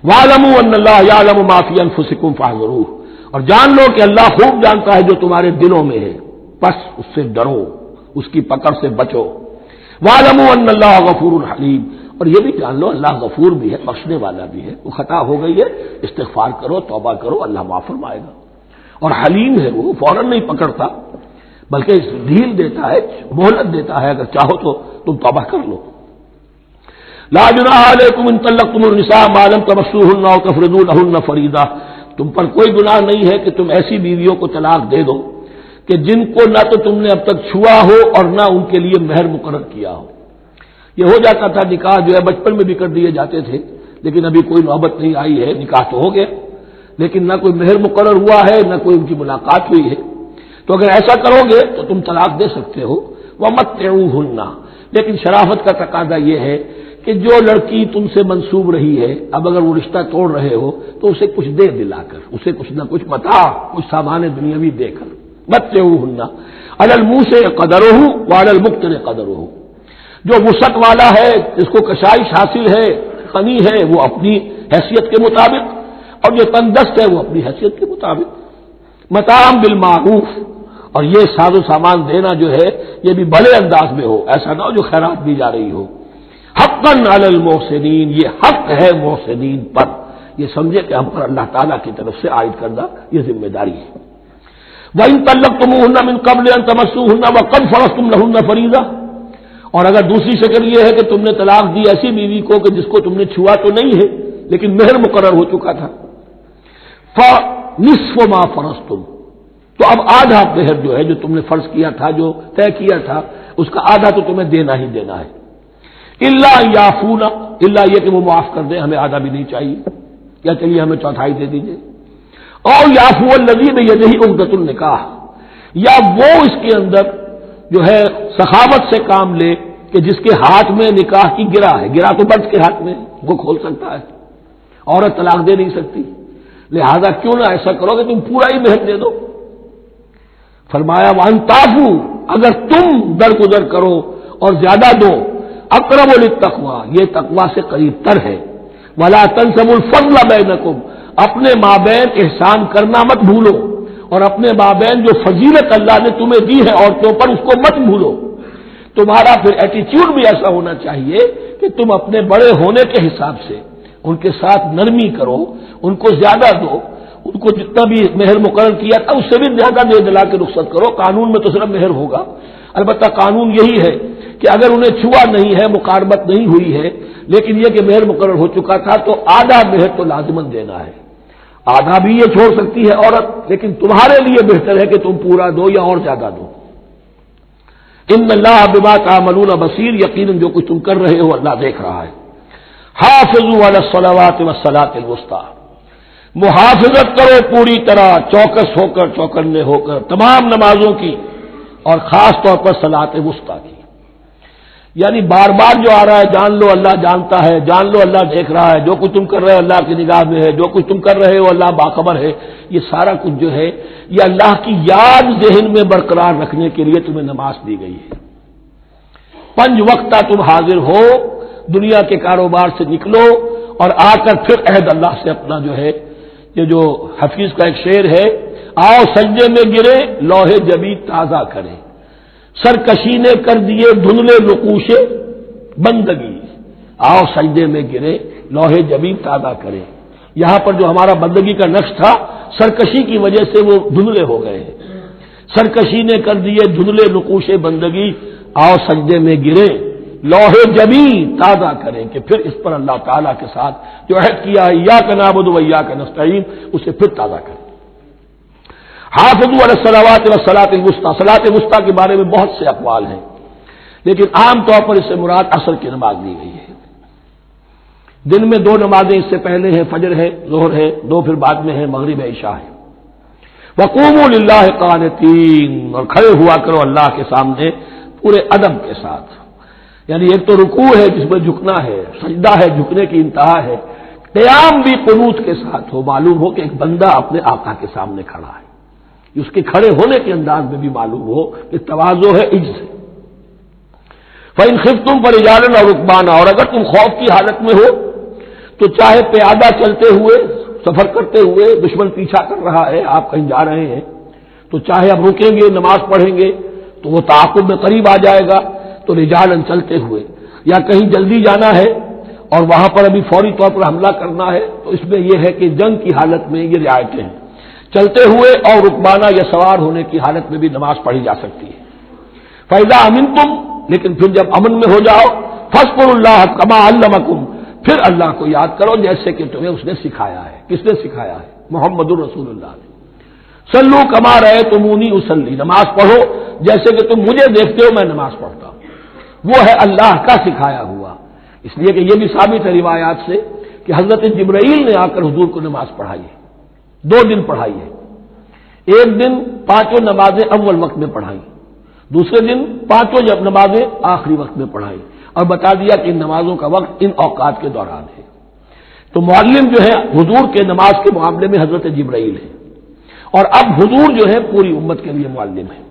وَاعْلَمُوا أَنَّ اللَّهَ يَعْلَمُ مَا فِي أَنفُسِكُمْ فَاحْذَرُوهُ، اور جان لو کہ اللہ خوب جانتا ہے جو تمہارے دلوں میں ہے، بس اس سے ڈرو، اس کی پکڑ سے بچو۔ وَاعْلَمُوا أَنَّ اللَّهَ غَفُورٌ حَلِيمٌ، اور یہ بھی جان لو اللہ غفور بھی ہے، بخشنے والا بھی ہے، وہ خطا ہو گئی ہے، استغفار کرو، توبہ کرو، اللہ معاف فرمائے گا۔ اور حلیم ہے، وہ فوراً نہیں پکڑتا بلکہ ڈھیل دیتا ہے، مہلت دیتا ہے، اگر چاہو تو تم توبہ کر لو۔ لا جناح علیکم ان طلقتم النساء ما لم تمسوهن او تفرضوا لهن فریضہ، تم پر کوئی گناہ نہیں ہے کہ تم ایسی بیویوں کو طلاق دے دو کہ جن کو نہ تو تم نے اب تک چھوا ہو اور نہ ان کے لیے مہر مقرر کیا ہو۔ یہ ہو جاتا تھا، نکاح جو ہے بچپن میں بھی کر دیے جاتے تھے، لیکن ابھی کوئی نوبت نہیں آئی ہے، نکاح تو ہو گیا لیکن نہ کوئی مہر مقرر ہوا ہے، نہ کوئی ان کی ملاقات ہوئی ہے، تو اگر ایسا کرو گے تو تم طلاق دے سکتے ہو۔ وَمَتِّعُوهُنَّ، لیکن شرافت کا تقاضا یہ ہے کہ جو لڑکی تم سے منسوب رہی ہے، اب اگر وہ رشتہ توڑ رہے ہو تو اسے کچھ دے دلا کر، اسے کچھ نہ کچھ متاع، کچھ سامان دنیاوی دے کر۔ مَتِّعُوهُنَّ عَلَى الْمُوسِعِ قَدَرُهُ وَعَلَى الْمُقْتِرِ قَدَرُهُ، جو وسعت والا ہے، جس کو کشائش حاصل ہے، غنی ہے، وہ اپنی حیثیت کے مطابق، اور جو تنگ دست ہے وہ اپنی حیثیت کے مطابق۔ متاعًا بالمعروف، اور یہ ساز و سامان دینا جو ہے یہ بھی بھلے انداز میں ہو، ایسا نہ ہو جو خیرات دی جا رہی ہو۔ حقاً علی المحسنین، یہ حق ہے محسنین پر، یہ سمجھے کہ ہم پر اللہ تعالیٰ کی طرف سے عائد کردہ یہ ذمہ داری ہے۔ وَإِن طَلَّقْتُمُوهُنَّ مِن قَبْلِ أَن تَمَسُّوهُنَّ وَقَدْ فَرَضْتُمْ لَهُنَّ فَرِيضَةً، اور اگر دوسری شکل یہ ہے کہ تم نے طلاق دی ایسی بیوی کو کہ جس کو تم نے چھوا تو نہیں ہے، لیکن مہر مقرر ہو چکا تھا. فنصف ما فرضتم، تو اب آدھا مہر جو ہے جو تم نے فرض کیا تھا، جو طے کیا تھا، اس کا آدھا تو تمہیں دینا ہی دینا ہے. الا یعفونا، الا یہ کہ وہ معاف کر دیں، ہمیں آدھا بھی نہیں چاہیے، یا چلیے ہمیں چوتھائی دے دیجیے. اور یعفو الذی بیدہ عقدۃ النکاح، یا وہ اس کے اندر جو ہے سخاوت سے کام لے کہ جس کے ہاتھ میں نکاح کی گرا ہے. گرا تو مرد کے ہاتھ میں، وہ کھول سکتا ہے، عورت طلاق دے نہیں سکتی. لہذا کیوں نہ ایسا کرو کہ تم پورا ہی مہر دے دو. فرمایا وان تعفو، اگر تم درگزر کرو اور زیادہ دو، اقرب للتقوی، یہ تقوی سے قریب تر ہے. ولا تنسبوا الفضل بینکم، اپنے مابین احسان کرنا مت بھولو، اور اپنے مابین جو فضیلت اللہ نے تمہیں دی ہے عورتوں پر اس کو مت بھولو. تمہارا پھر ایٹیچیوڈ بھی ایسا ہونا چاہیے کہ تم اپنے بڑے ہونے کے حساب سے ان کے ساتھ نرمی کرو، ان کو زیادہ دو، ان کو جتنا بھی مہر مقرر کیا تھا اس سے بھی زیادہ دے دلا کے رخصت کرو. قانون میں تو صرف مہر ہوگا، البتہ قانون یہی ہے کہ اگر انہیں چھوا نہیں ہے، مقاربت نہیں ہوئی ہے، لیکن یہ کہ مہر مقرر ہو چکا تھا تو آدھا مہر تو لازماً دینا ہے. آدھا بھی یہ چھوڑ سکتی ہے عورت، لیکن تمہارے لیے بہتر ہے کہ تم پورا دو یا اور زیادہ دو. ان اللہ بما تعملون بصیر، یقیناً جو کچھ تم کر رہے ہو اللہ دیکھ رہا ہے. حافظوا علی الصلوات والصلاۃ الوسطی، محافظت کرو پوری طرح، چوکس ہو کر، چوکنے ہو کر تمام نمازوں کی، اور خاص طور پر صلاۃ وسطی کی. یعنی بار بار جو آ رہا ہے جان لو اللہ جانتا ہے، جان لو اللہ دیکھ رہا ہے، جو کچھ تم کر رہے ہو اللہ کی نگاہ میں ہے، جو کچھ تم کر رہے ہو اللہ باخبر ہے. یہ سارا کچھ جو ہے یہ اللہ کی یاد ذہن میں برقرار رکھنے کے لیے تمہیں نماز دی گئی ہے. 5 وقتہ تم حاضر ہو، دنیا کے کاروبار سے نکلو اور آ کر پھر عہد اللہ سے اپنا جو ہے، یہ جو حفیظ کا ایک شعر ہے، آؤ سجدے میں گرے لوح جبی تازہ کرے، سرکشی نے کر دیے دھندلے نقوش بندگی. آؤ سجدے میں گرے لوح جبی تازہ کرے. یہاں پر جو ہمارا بندگی کا نقش تھا سرکشی کی وجہ سے وہ دھندلے ہو گئے ہیں. سرکشی نے کر دیے دھندلے نقوش بندگی، آؤ سجدے میں گرے لوح جبی تازہ کریں، کہ پھر اس پر اللہ تعالیٰ کے ساتھ جو عہد کیا ہے ایاک نعبد و ایاک نستعین اسے پھر تازہ کریں. حافظوا علی الصلوات والصلاۃ الوسطی، صلاۃ وسطی کے بارے میں بہت سے اقوال ہیں، لیکن عام طور پر اس سے مراد عصر کی نماز لی گئی ہے. دن میں 2 نمازیں اس سے پہلے ہیں، فجر ہے، ظہر ہے، 2 پھر بعد میں ہے، مغرب عشاء ہے. وقوموا للہ قانتین، اور کھڑے ہوا کرو اللہ کے سامنے پورے ادب کے ساتھ. یعنی ایک تو رکوع ہے جس میں جھکنا ہے، سجدہ ہے جھکنے کی انتہا ہے، قیام بھی قنوت کے ساتھ ہو، معلوم ہو کہ ایک بندہ اپنے آقا کے سامنے کھڑا ہے. اس کے کھڑے ہونے کے انداز میں بھی معلوم ہو کہ تواضع ہے، عجز ہے. فَإِنْ خِفْتُمْ فَرِجَالًا أَوْ رُكْبَانًا، اور اگر تم خوف کی حالت میں ہو تو چاہے پیادہ چلتے ہوئے، سفر کرتے ہوئے، دشمن پیچھا کر رہا ہے، آپ کہیں جا رہے ہیں تو چاہے اب رکیں گے نماز پڑھیں گے تو وہ تعاقب میں قریب آ جائے گا، تو رجالن چلتے ہوئے، یا کہیں جلدی جانا ہے اور وہاں پر ابھی فوری طور پر حملہ کرنا ہے تو اس میں یہ ہے کہ جنگ کی حالت میں یہ رعایتیں ہیں. چلتے ہوئے اور رکبانہ یا سوار ہونے کی حالت میں بھی نماز پڑھی جا سکتی ہے. فَإِذَا أَمِنْتُمْ، لیکن پھر جب امن میں ہو جاؤ، فَاذْكُرُوا اللَّهَ كَمَا عَلَّمَكُمْ، پھر اللہ کو یاد کرو جیسے کہ تمہیں اس نے سکھایا ہے. کس نے سکھایا ہے؟ محمد الرسول اللہ نے. صلو کما رأیتمونی اصلی، نماز پڑھو جیسے کہ تم مجھے دیکھتے ہو میں نماز پڑھتا ہوں. وہ ہے اللہ کا سکھایا ہوا. اس لیے کہ یہ بھی ثابت ہے روایات سے کہ حضرت جبرائیل نے آ کر حضور کو نماز پڑھائی ہے. 2 دن پڑھائی ہے. ایک دن 5 نمازیں اول وقت میں پڑھائی، دوسرے دن 5 نمازیں آخری وقت میں پڑھائی، اور بتا دیا کہ ان نمازوں کا وقت ان اوقات کے دوران ہے. تو معلم جو ہے حضور کے نماز کے معاملے میں حضرت جبرائیل ہے، اور اب حضور جو ہے پوری امت کے لیے معلم ہے.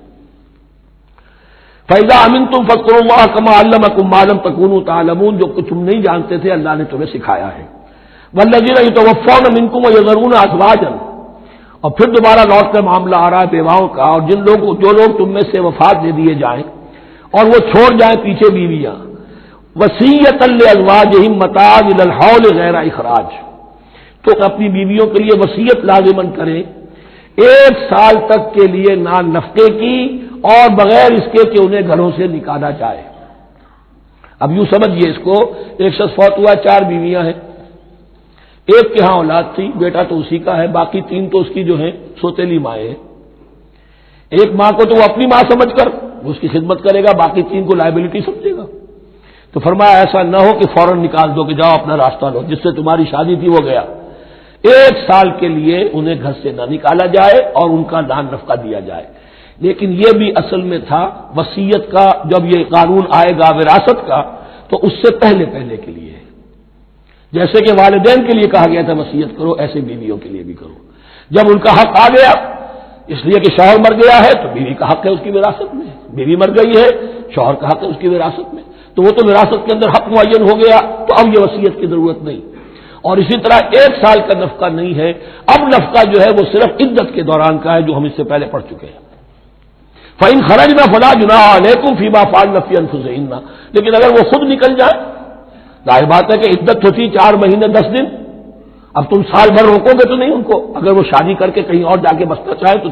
فَإِذَا أَمِنْتُمْ فَاذْكُرُوا اللَّهَ كَمَا عَلَّمَكُم مَّا لَمْ تَكُونُوا تَعْلَمُونَ، جو کچھ تم نہیں جانتے تھے اللہ نے تمہیں سکھایا ہے. وَالَّذِينَ يَتَوَفَّوْنَ مِنكُمْ وَيَذَرُونَ أَزْوَاجًا، اور پھر دوبارہ لوٹ کر معاملہ آ رہا ہے بیواؤں کا، اور جو لوگ تم میں سے وفات دے دیے جائیں اور وہ چھوڑ جائیں پیچھے بیویاں، وصیۃ لازواجہم متاع الی الحول غیر اخراج، تو اپنی بیویوں کے لیے وصیت لازمن کریں 1 سال تک کے لیے نان نفقے کی، اور بغیر اس کے کہ انہیں گھروں سے نکالا جائے. اب یوں سمجھیے اس کو، ایک شخص فوت ہوا، 4 بیویاں ہیں، ایک کے ہاں اولاد تھی، بیٹا تو اسی کا ہے، باقی تین تو اس کی جو ہیں سوتیلی مائیں ہیں۔ ایک ماں کو تو وہ اپنی ماں سمجھ کر اس کی خدمت کرے گا، باقی تین کو لائبلٹی سمجھے گا۔ تو فرمایا ایسا نہ ہو کہ فوراً نکال دو کہ جاؤ اپنا راستہ لو، جس سے تمہاری شادی تھی وہ گیا۔ 1 سال کے لیے انہیں گھر سے نہ نکالا جائے اور ان کا نان نفقہ دیا جائے۔ لیکن یہ بھی اصل میں تھا وصیت کا، جب یہ قانون آئے گا وراثت کا تو اس سے پہلے کے لیے، جیسے کہ والدین کے لیے کہا گیا تھا وصیت کرو، ایسے بیویوں کے لیے بھی کرو۔ جب ان کا حق آ گیا، اس لیے کہ شوہر مر گیا ہے تو بیوی کا حق ہے اس کی وراثت میں، بیوی مر گئی ہے شوہر کا حق ہے اس کی وراثت میں، تو وہ تو وراثت کے اندر حق معین ہو گیا، تو اب یہ وصیت کی ضرورت نہیں۔ اور اسی طرح 1 سال کا نفقہ نہیں ہے، اب نفقہ جو ہے وہ صرف عدت کے دوران کا ہے، جو ہم اس سے پہلے پڑھ چکے ہیں۔ فَإِنْ خَرَجْنَا فَلَا جُنَاحَ عَلَيْكُمْ فِيمَا فَعَلْنَ فِي أَنفُسِهِنَّ، لیکن اگر وہ خود نکل جائیں، ظاہر بات ہے کہ عدت ہوتی 4 مہینے 10 دن، اب تم سال بھر روکو گے تو نہیں ان کو، اگر وہ شادی کر کے کہیں اور جا کے بسنا چاہے تو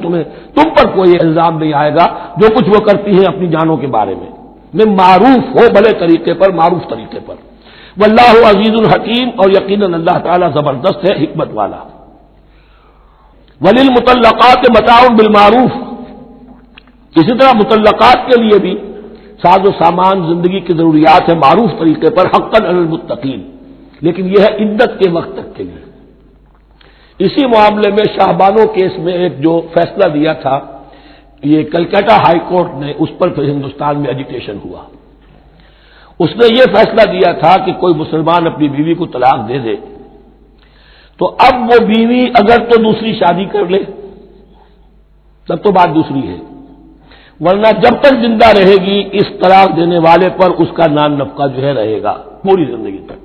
تم پر کوئی الزام نہیں آئے گا، جو کچھ وہ کرتی ہیں اپنی جانوں کے بارے میں معروف ہو، بھلے طریقے پر، معروف طریقے پر۔ واللہ عزیز الحکیم، اور یقیناً اللہ تعالیٰ زبردست ہے، حکمت والا۔ وللمطلقات متاع بالمعروف، اسی طرح مطلقات کے لیے بھی ساز و سامان زندگی کی ضروریات ہے معروف طریقے پر، حقاً علی المتقین، لیکن یہ ہے عدت کے وقت تک کے لیے۔ اسی معاملے میں شاہبانو کیس میں ایک جو فیصلہ دیا تھا، یہ کلکتہ ہائی کورٹ نے، اس پر پھر ہندوستان میں ایجیٹیشن ہوا۔ اس نے یہ فیصلہ دیا تھا کہ کوئی مسلمان اپنی بیوی کو طلاق دے دے تو اب وہ بیوی اگر تو دوسری شادی کر لے تب تو بات دوسری ہے، ورنہ جب تک زندہ رہے گی اس طلاق دینے والے پر اس کا نان نفقہ جو ہے رہے گا پوری زندگی تک۔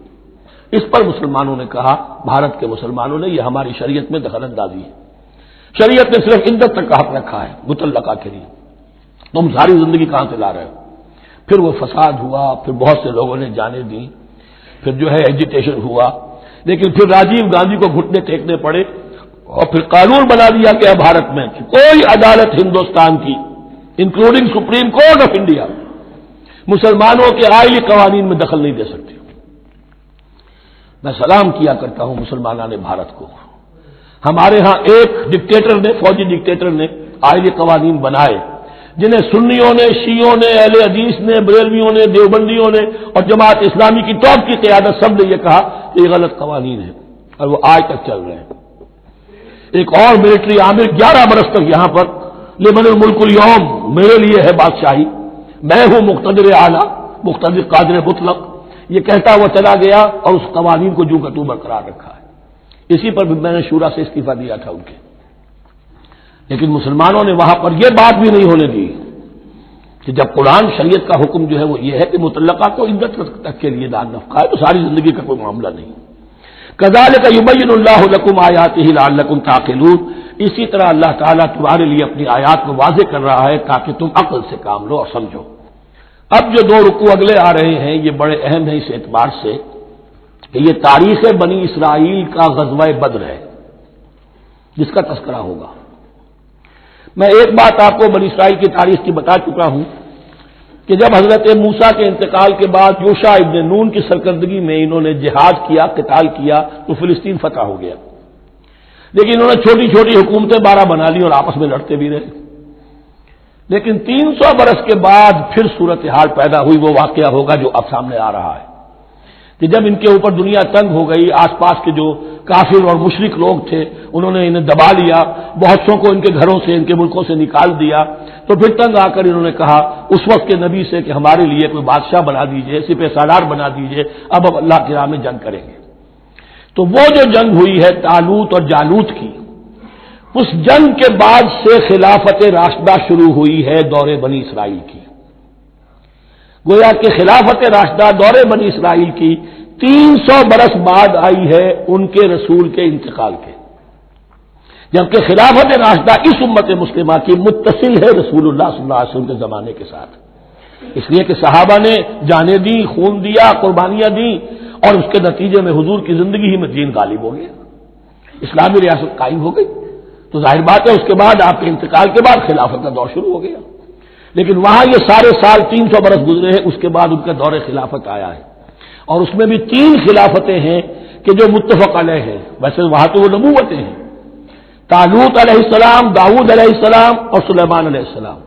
اس پر مسلمانوں نے کہا، بھارت کے مسلمانوں نے، یہ ہماری شریعت میں دخل اندازی ہے، شریعت نے صرف عدت تک کا حق رکھا ہے مطلقہ کے لیے، تم ساری زندگی کہاں سے لا رہے ہو؟ پھر وہ فساد ہوا، پھر بہت سے لوگوں نے جانیں دی، پھر جو ہے ایجیٹیشن ہوا، لیکن پھر راجیو گاندھی کو گھٹنے ٹیکنے پڑے اور پھر قانون بنا دیا گیا بھارت میں کہ کوئی عدالت ہندوستان کی including supreme court of India مسلمانوں کے آئلی قوانین میں دخل نہیں دے سکتی۔ میں سلام کیا کرتا ہوں مسلمانان بھارت کو، ہمارے ہاں ایک ڈکٹیٹر نے، فوجی ڈکٹیٹر نے آئلی قوانین بنائے جنہیں سنیوں نے، شیعوں نے، اہل حدیث نے، بریلویوں نے، دیوبندیوں نے اور جماعت اسلامی کی ٹاپ کی قیادت سب نے یہ کہا کہ یہ غلط قوانین ہیں، اور وہ آج تک چل رہے ہیں۔ ایک اور ملٹری عامر 11 برس تک یہاں پر لمن الملک اليوم، میرے لیے ہے بادشاہی، میں ہوں مقتدر اعلیٰ، مقتدر قادر مطلق، یہ کہتا وہ چلا گیا اور اس قوانین کو جو کا تو برقرار رکھا ہے۔ اسی پر بھی میں نے شورا سے استعفیٰ دیا تھا ان کے، لیکن مسلمانوں نے وہاں پر یہ بات بھی نہیں ہونے دی کہ جب قرآن شریعت کا حکم جو ہے وہ یہ ہے کہ مطلقہ کو عدت تک کے لیے دان نفقہ ہے تو ساری زندگی کا کوئی معاملہ نہیں۔ کذالک یبین اللہ لکم آیاتہ لعلکم تعقلون، اسی طرح اللہ تعالیٰ تمہارے لیے اپنی آیات کو واضح کر رہا ہے تاکہ تم عقل سے کام لو اور سمجھو۔ اب جو 2 رکوع اگلے آ رہے ہیں یہ بڑے اہم ہیں اس اعتبار سے کہ یہ تاریخ بنی اسرائیل کا غزوہ بدر ہے جس کا تذکرہ ہوگا۔ میں ایک بات آپ کو بنی اسرائیل کی تاریخ کی بتا چکا ہوں کہ جب حضرت موسیٰ کے انتقال کے بعد یوشع ابن نون کی سرکردگی میں انہوں نے جہاد کیا، قتال کیا تو فلسطین فتح ہو گیا، لیکن انہوں نے چھوٹی چھوٹی حکومتیں 12 بنا لی اور آپس میں لڑتے بھی رہے۔ لیکن 300 برس کے بعد پھر صورتحال پیدا ہوئی، وہ واقعہ ہوگا جو اب سامنے آ رہا ہے کہ جب ان کے اوپر دنیا تنگ ہو گئی، آس پاس کے جو کافر اور مشرک لوگ تھے انہوں نے انہیں دبا لیا، بہت سو کو ان کے گھروں سے، ان کے ملکوں سے نکال دیا، تو پھر تنگ آ کر انہوں نے کہا اس وقت کے نبی سے کہ ہمارے لیے کوئی بادشاہ بنا دیجئے، سپہ سالار بنا دیجئے، اب اللہ کی راہ میں جنگ کریں گے۔ تو وہ جو جنگ ہوئی ہے طالوت اور جالوت کی، اس جنگ کے بعد سے خلافت راشدہ شروع ہوئی ہے دور بنی اسرائیل کی۔ گویا کہ خلافت راشدہ دور بنی اسرائیل کی 300 برس بعد آئی ہے ان کے رسول کے انتقال کے، جبکہ خلافت راشدہ اس امت مسلمہ کی متصل ہے رسول اللہ صلی اللہ علیہ وسلم کے زمانے کے ساتھ، اس لیے کہ صحابہ نے جانیں دی، خون دیا، قربانیاں دی، اور اس کے نتیجے میں حضور کی زندگی ہی میں دین غالب ہو گیا، اسلامی ریاست قائم ہو گئی۔ تو ظاہر بات ہے اس کے بعد آپ کے انتقال کے بعد خلافت کا دور شروع ہو گیا، لیکن وہاں یہ سارے سال 300 برس گزرے ہیں، اس کے بعد ان کا دور خلافت آیا ہے، اور اس میں بھی 3 خلافتیں ہیں کہ جو متفق علیہ ہے، ویسے وہاں تو وہ نبوتیں ہیں، طالوت علیہ السلام، داؤد علیہ السلام اور سلیمان علیہ السلام،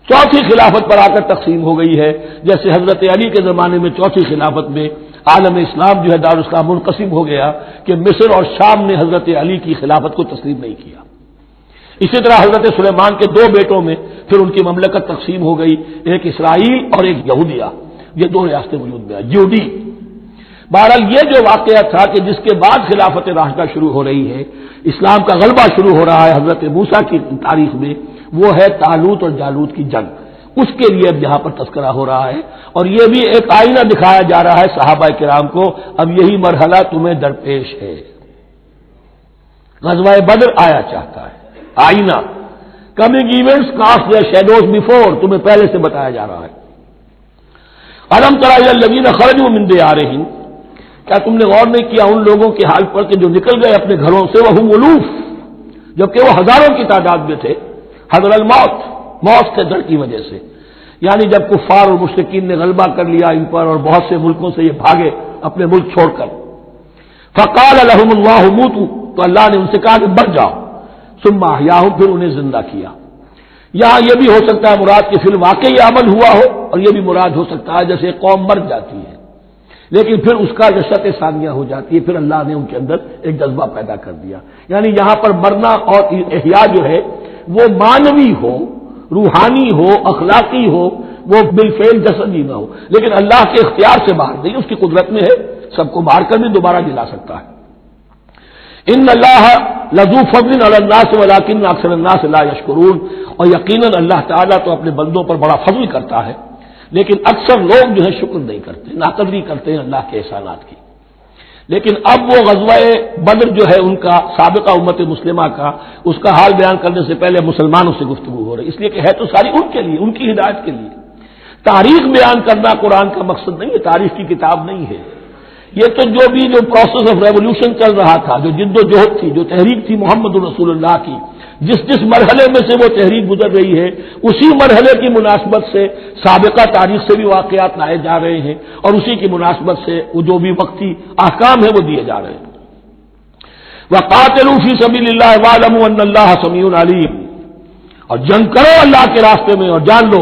چوتھی خلافت پر آ کر تقسیم ہو گئی ہے، جیسے حضرت علی کے زمانے میں چوتھی خلافت میں عالم اسلام جو ہے دارالاسلام منقسم ہو گیا کہ مصر اور شام نے حضرت علی کی خلافت کو تسلیم نہیں کیا۔ اسی طرح حضرت سلیمان کے دو بیٹوں میں پھر ان کی مملکت تقسیم ہو گئی، ایک اسرائیل اور ایک یہودیہ، یہ دو ریاستیں وجود میں آئی، یہودی۔ بہرحال یہ جو واقعہ تھا کہ جس کے بعد خلافت راشدہ شروع ہو رہی ہے، اسلام کا غلبہ شروع ہو رہا ہے حضرت موسیٰ کی تاریخ میں، وہ ہے طالوت اور جالوت کی جنگ۔ اس کے لیے اب یہاں پر تذکرہ ہو رہا ہے، اور یہ بھی ایک آئینہ دکھایا جا رہا ہے صحابہ کرام کو، اب یہی مرحلہ تمہیں درپیش ہے۔ غزوہ بدر آیا چاہتا ہے، آئینہ، coming events cast their shadows before, تمہیں پہلے سے بتایا جا رہا ہے۔ الم تر الی الذین خرجوا من دیارہم، کیا تم نے غور نہیں کیا ان لوگوں کے حال پر کہ جو نکل گئے اپنے گھروں سے، وہم الوف، جبکہ وہ ہزاروں کی تعداد میں تھے، حذر الموت، موت کے ڈر کی وجہ سے، یعنی جب کفار اور مشرکین نے غلبہ کر لیا ان پر اور بہت سے ملکوں سے یہ بھاگے اپنے ملک چھوڑ کر، فقال لهم اللہ موتوا، تو اللہ نے ان سے کہا کہ مر جاؤ، ثم احیاہم، پھر انہیں زندہ کیا۔ یہاں یہ بھی ہو سکتا ہے مراد کہ فی الواقع یہ عمل ہوا ہو، اور یہ بھی مراد ہو سکتا ہے جیسے قوم مر جاتی ہے لیکن پھر اس کا نشأت ثانیہ ہو جاتی ہے، پھر اللہ نے ان کے اندر ایک جذبہ پیدا کر دیا، یعنی یہاں پر مرنا اور احیا جو ہے وہ معنوی ہو، روحانی ہو، اخلاقی ہو، وہ بالفعل جسدی نہ ہو، لیکن اللہ کے اختیار سے باہر نہیں، اس کی قدرت میں ہے، سب کو مار کر بھی دوبارہ جلا سکتا ہے۔ ان اللہ لذو فضل علی الناس ولکن اکثر الناس لا یشکرون، اور یقیناً اللہ تعالیٰ تو اپنے بندوں پر بڑا فضل کرتا ہے، لیکن اکثر لوگ جو ہے شکر نہیں کرتے، ناقدری کرتے ہیں اللہ کے احسانات کی۔ لیکن اب وہ غزوہ بدر جو ہے ان کا سابقہ امت مسلمہ کا، اس کا حال بیان کرنے سے پہلے مسلمانوں سے گفتگو ہو رہی، اس لیے کہ ہے تو ساری ان کے لیے، ان کی ہدایت کے لیے۔ تاریخ بیان کرنا قرآن کا مقصد نہیں ہے، تاریخ کی کتاب نہیں ہے یہ، تو جو بھی جو پروسیس آف ریولوشن چل رہا تھا، جو جد و جہد تھی، جو تحریک تھی محمد رسول اللہ کی، جس مرحلے میں سے وہ تحریک گزر رہی ہے، اسی مرحلے کی مناسبت سے سابقہ تاریخ سے بھی واقعات لائے جا رہے ہیں، اور اسی کی مناسبت سے وہ جو بھی وقتی احکام ہے وہ دیے جا رہے ہیں۔ وَقَاتِلُوا فِي سَبِيلِ اللَّهِ وَاعْلَمُوا أَنَّ اللَّهَ سَمِيعٌ عَلِيمٌ، اور جنگ کرو اللہ کے راستے میں، اور جان لو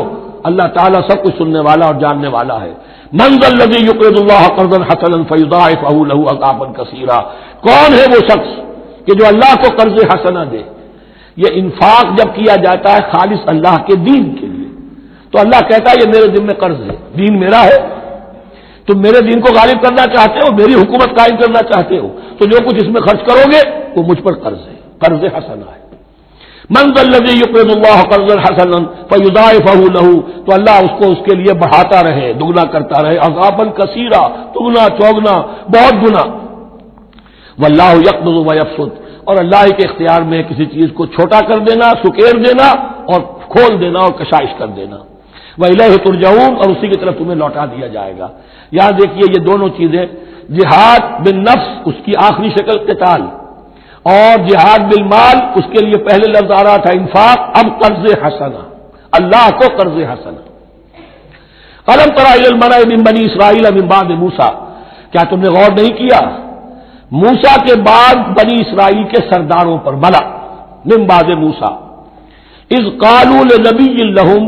اللہ تعالیٰ سب کچھ سننے والا اور جاننے والا ہے۔ مَنْ ذَا الَّذِي يُقْرِضُ اللَّهَ قَرْضًا حَسَنًا فَيُضَاعِفَهُ لَهُ أَضْعَافًا كَثِيرًا، کون ہے وہ شخص کہ جو اللہ کو قرض حسنہ دے؟ یہ انفاق جب کیا جاتا ہے خالص اللہ کے دین کے لیے، تو اللہ کہتا ہے یہ میرے ذمہ قرض ہے، دین میرا ہے، تم میرے دین کو غالب کرنا چاہتے ہو، میری حکومت قائم کرنا چاہتے ہو، تو جو کچھ اس میں خرچ کرو گے وہ مجھ پر قرض ہے، قرض حسنہ ہے۔ من ذا الذی یقرض اللہ قرضا حسنا فیضاعفہ لہ، تو اللہ اس کو اس کے لیے بڑھاتا رہے، دگنا کرتا رہے، اضعافا کثیرا، دگنا چوگنا، بہت گنا۔ واللہ یقبض ویبسط، اور اللہ کے اختیار میں کسی چیز کو چھوٹا کر دینا، سکیر دینا، اور کھول دینا اور کشائش کر دینا۔ وَإِلَيْهِ تُرْجَعُونَ، اور اسی کی طرف تمہیں لوٹا دیا جائے گا۔ یہاں دیکھیے یہ دونوں چیزیں، جہاد بالنفس اس کی آخری شکل قتال، اور جہاد بالمال اس کے لیے پہلے لفظ آ رہا تھا انفاق، اب قرض حسنہ، اللہ کو قرض حسنہ۔ أَلَمْ تَرَ إِلَى الْمَلَإِ مِن بَنِي إِسْرَائِيلَ مِن بَعْدِ مُوسَىٰ، کیا تم نے غور نہیں کیا موسیٰ کے بعد بنی اسرائیل کے سرداروں پر، ملا من بعد موسیٰ، اذ قالوا لنبی لہم،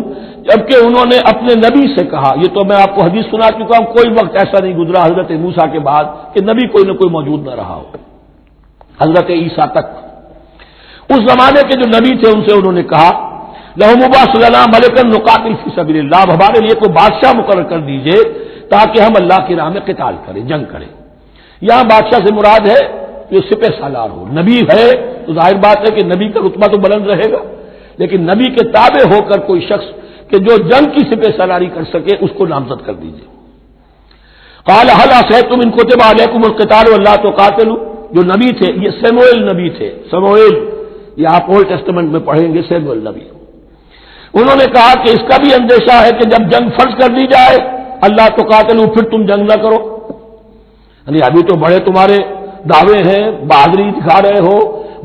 جبکہ انہوں نے اپنے نبی سے کہا، یہ تو میں آپ کو حدیث سنا چکا ہوں، کوئی وقت ایسا نہیں گزرا حضرت موسیٰ کے بعد کہ نبی کوئی نہ کوئی موجود نہ رہا ہو، حضرت عیسیٰ تک۔ اس زمانے کے جو نبی تھے ان سے انہوں نے کہا لہم ابعث لنا ملکا نقاتل فی سبیل اللہ، ہمارے لیے کوئی بادشاہ مقرر کر دیجئے تاکہ ہم اللہ کی راہ میں قتال کریں، جنگ کریں۔ یہاں بادشاہ سے مراد ہے جو سپہ سالار ہو، نبی ہے تو ظاہر بات ہے کہ نبی کا رتبہ تو بلند رہے گا، لیکن نبی کے تابع ہو کر کوئی شخص کہ جو جنگ کی سپہ سالاری کر سکے اس کو نامزد کر دیجیے۔ قال هل عصیتم ان كتب علیکم القتال الا تقاتلوا، جو نبی تھے یہ سموئیل نبی تھے، سموئیل، یہ آپ اولڈ ٹیسٹمنٹ میں پڑھیں گے سموئیل نبی، انہوں نے کہا کہ اس کا بھی اندیشہ ہے کہ جب جنگ فرض کر دی جائے اللہ تقاتلوا، پھر تم جنگ نہ کرو، یعنی ابھی تو بڑے تمہارے دعوے ہیں، بہادری دکھا رہے ہو،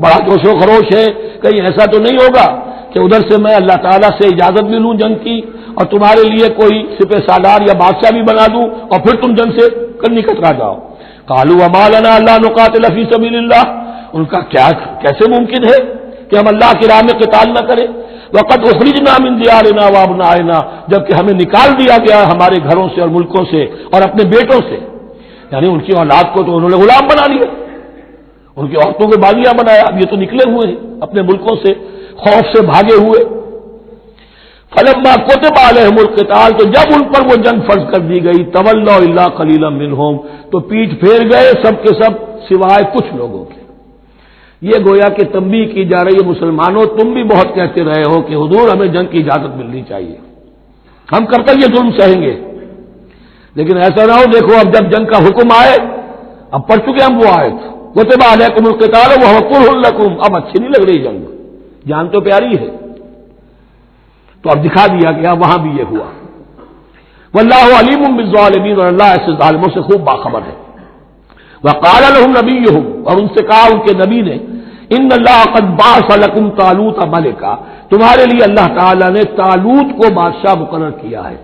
بڑا جوش و خروش ہے، کہیں ایسا تو نہیں ہوگا کہ ادھر سے میں اللہ تعالیٰ سے اجازت بھی لوں جنگ کی اور تمہارے لیے کوئی سپہ سالار یا بادشاہ بھی بنا دوں اور پھر تم جنگ سے نکل جاؤ۔ قالوا وما لنا الا نقاتل فی سبیل اللہ، ان کا کیا کیسے ممکن ہے کہ ہم اللہ کی راہ میں قتال نہ کریں؟ وقد اخرجنا من دیارنا وابنائنا، جبکہ ہمیں نکال دیا گیا ہمارے گھروں سے اور ملکوں سے اور اپنے بیٹوں سے، یعنی ان کی اولاد کو تو انہوں نے غلام بنا لیا، ان کی عورتوں کو باغیاں بنایا، اب یہ تو نکلے ہوئے ہیں اپنے ملکوں سے خوف سے بھاگے ہوئے۔ فلما كتب عليهم القتال، تو جب ان پر وہ جنگ فرض کر دی گئی، تولوا الا قليلا منهم، تو پیٹھ پھیر گئے سب کے سب سوائے کچھ لوگوں کے۔ یہ گویا کہ تنبیہ کی جا رہی ہے، مسلمانوں تم بھی بہت کہتے رہے ہو کہ حضور ہمیں جنگ کی اجازت ملنی چاہیے، ہم کب تک یہ ظلم سہیں گے، لیکن ایسا نہ ہو دیکھو اب جب جنگ کا حکم آئے، اب پڑھ چکے ہم وہ آیت كتب عليكم القتال وهو كره لكم، اب اچھی نہیں لگ رہی جنگ، جان تو پیاری ہے، تو اب دکھا دیا گیا وہاں بھی یہ ہوا۔ واللہ علیم بالظالمین، اور اللہ ایسے ظالموں سے خوب باخبر ہے۔ وقال لهم نبیہم، اور ان سے کہا ان کے نبی نے، ان اللہ قد بعث لکم طالوت ملکا، تمہارے لیے اللہ تعالی نے طالوت کو بادشاہ مقرر کیا ہے۔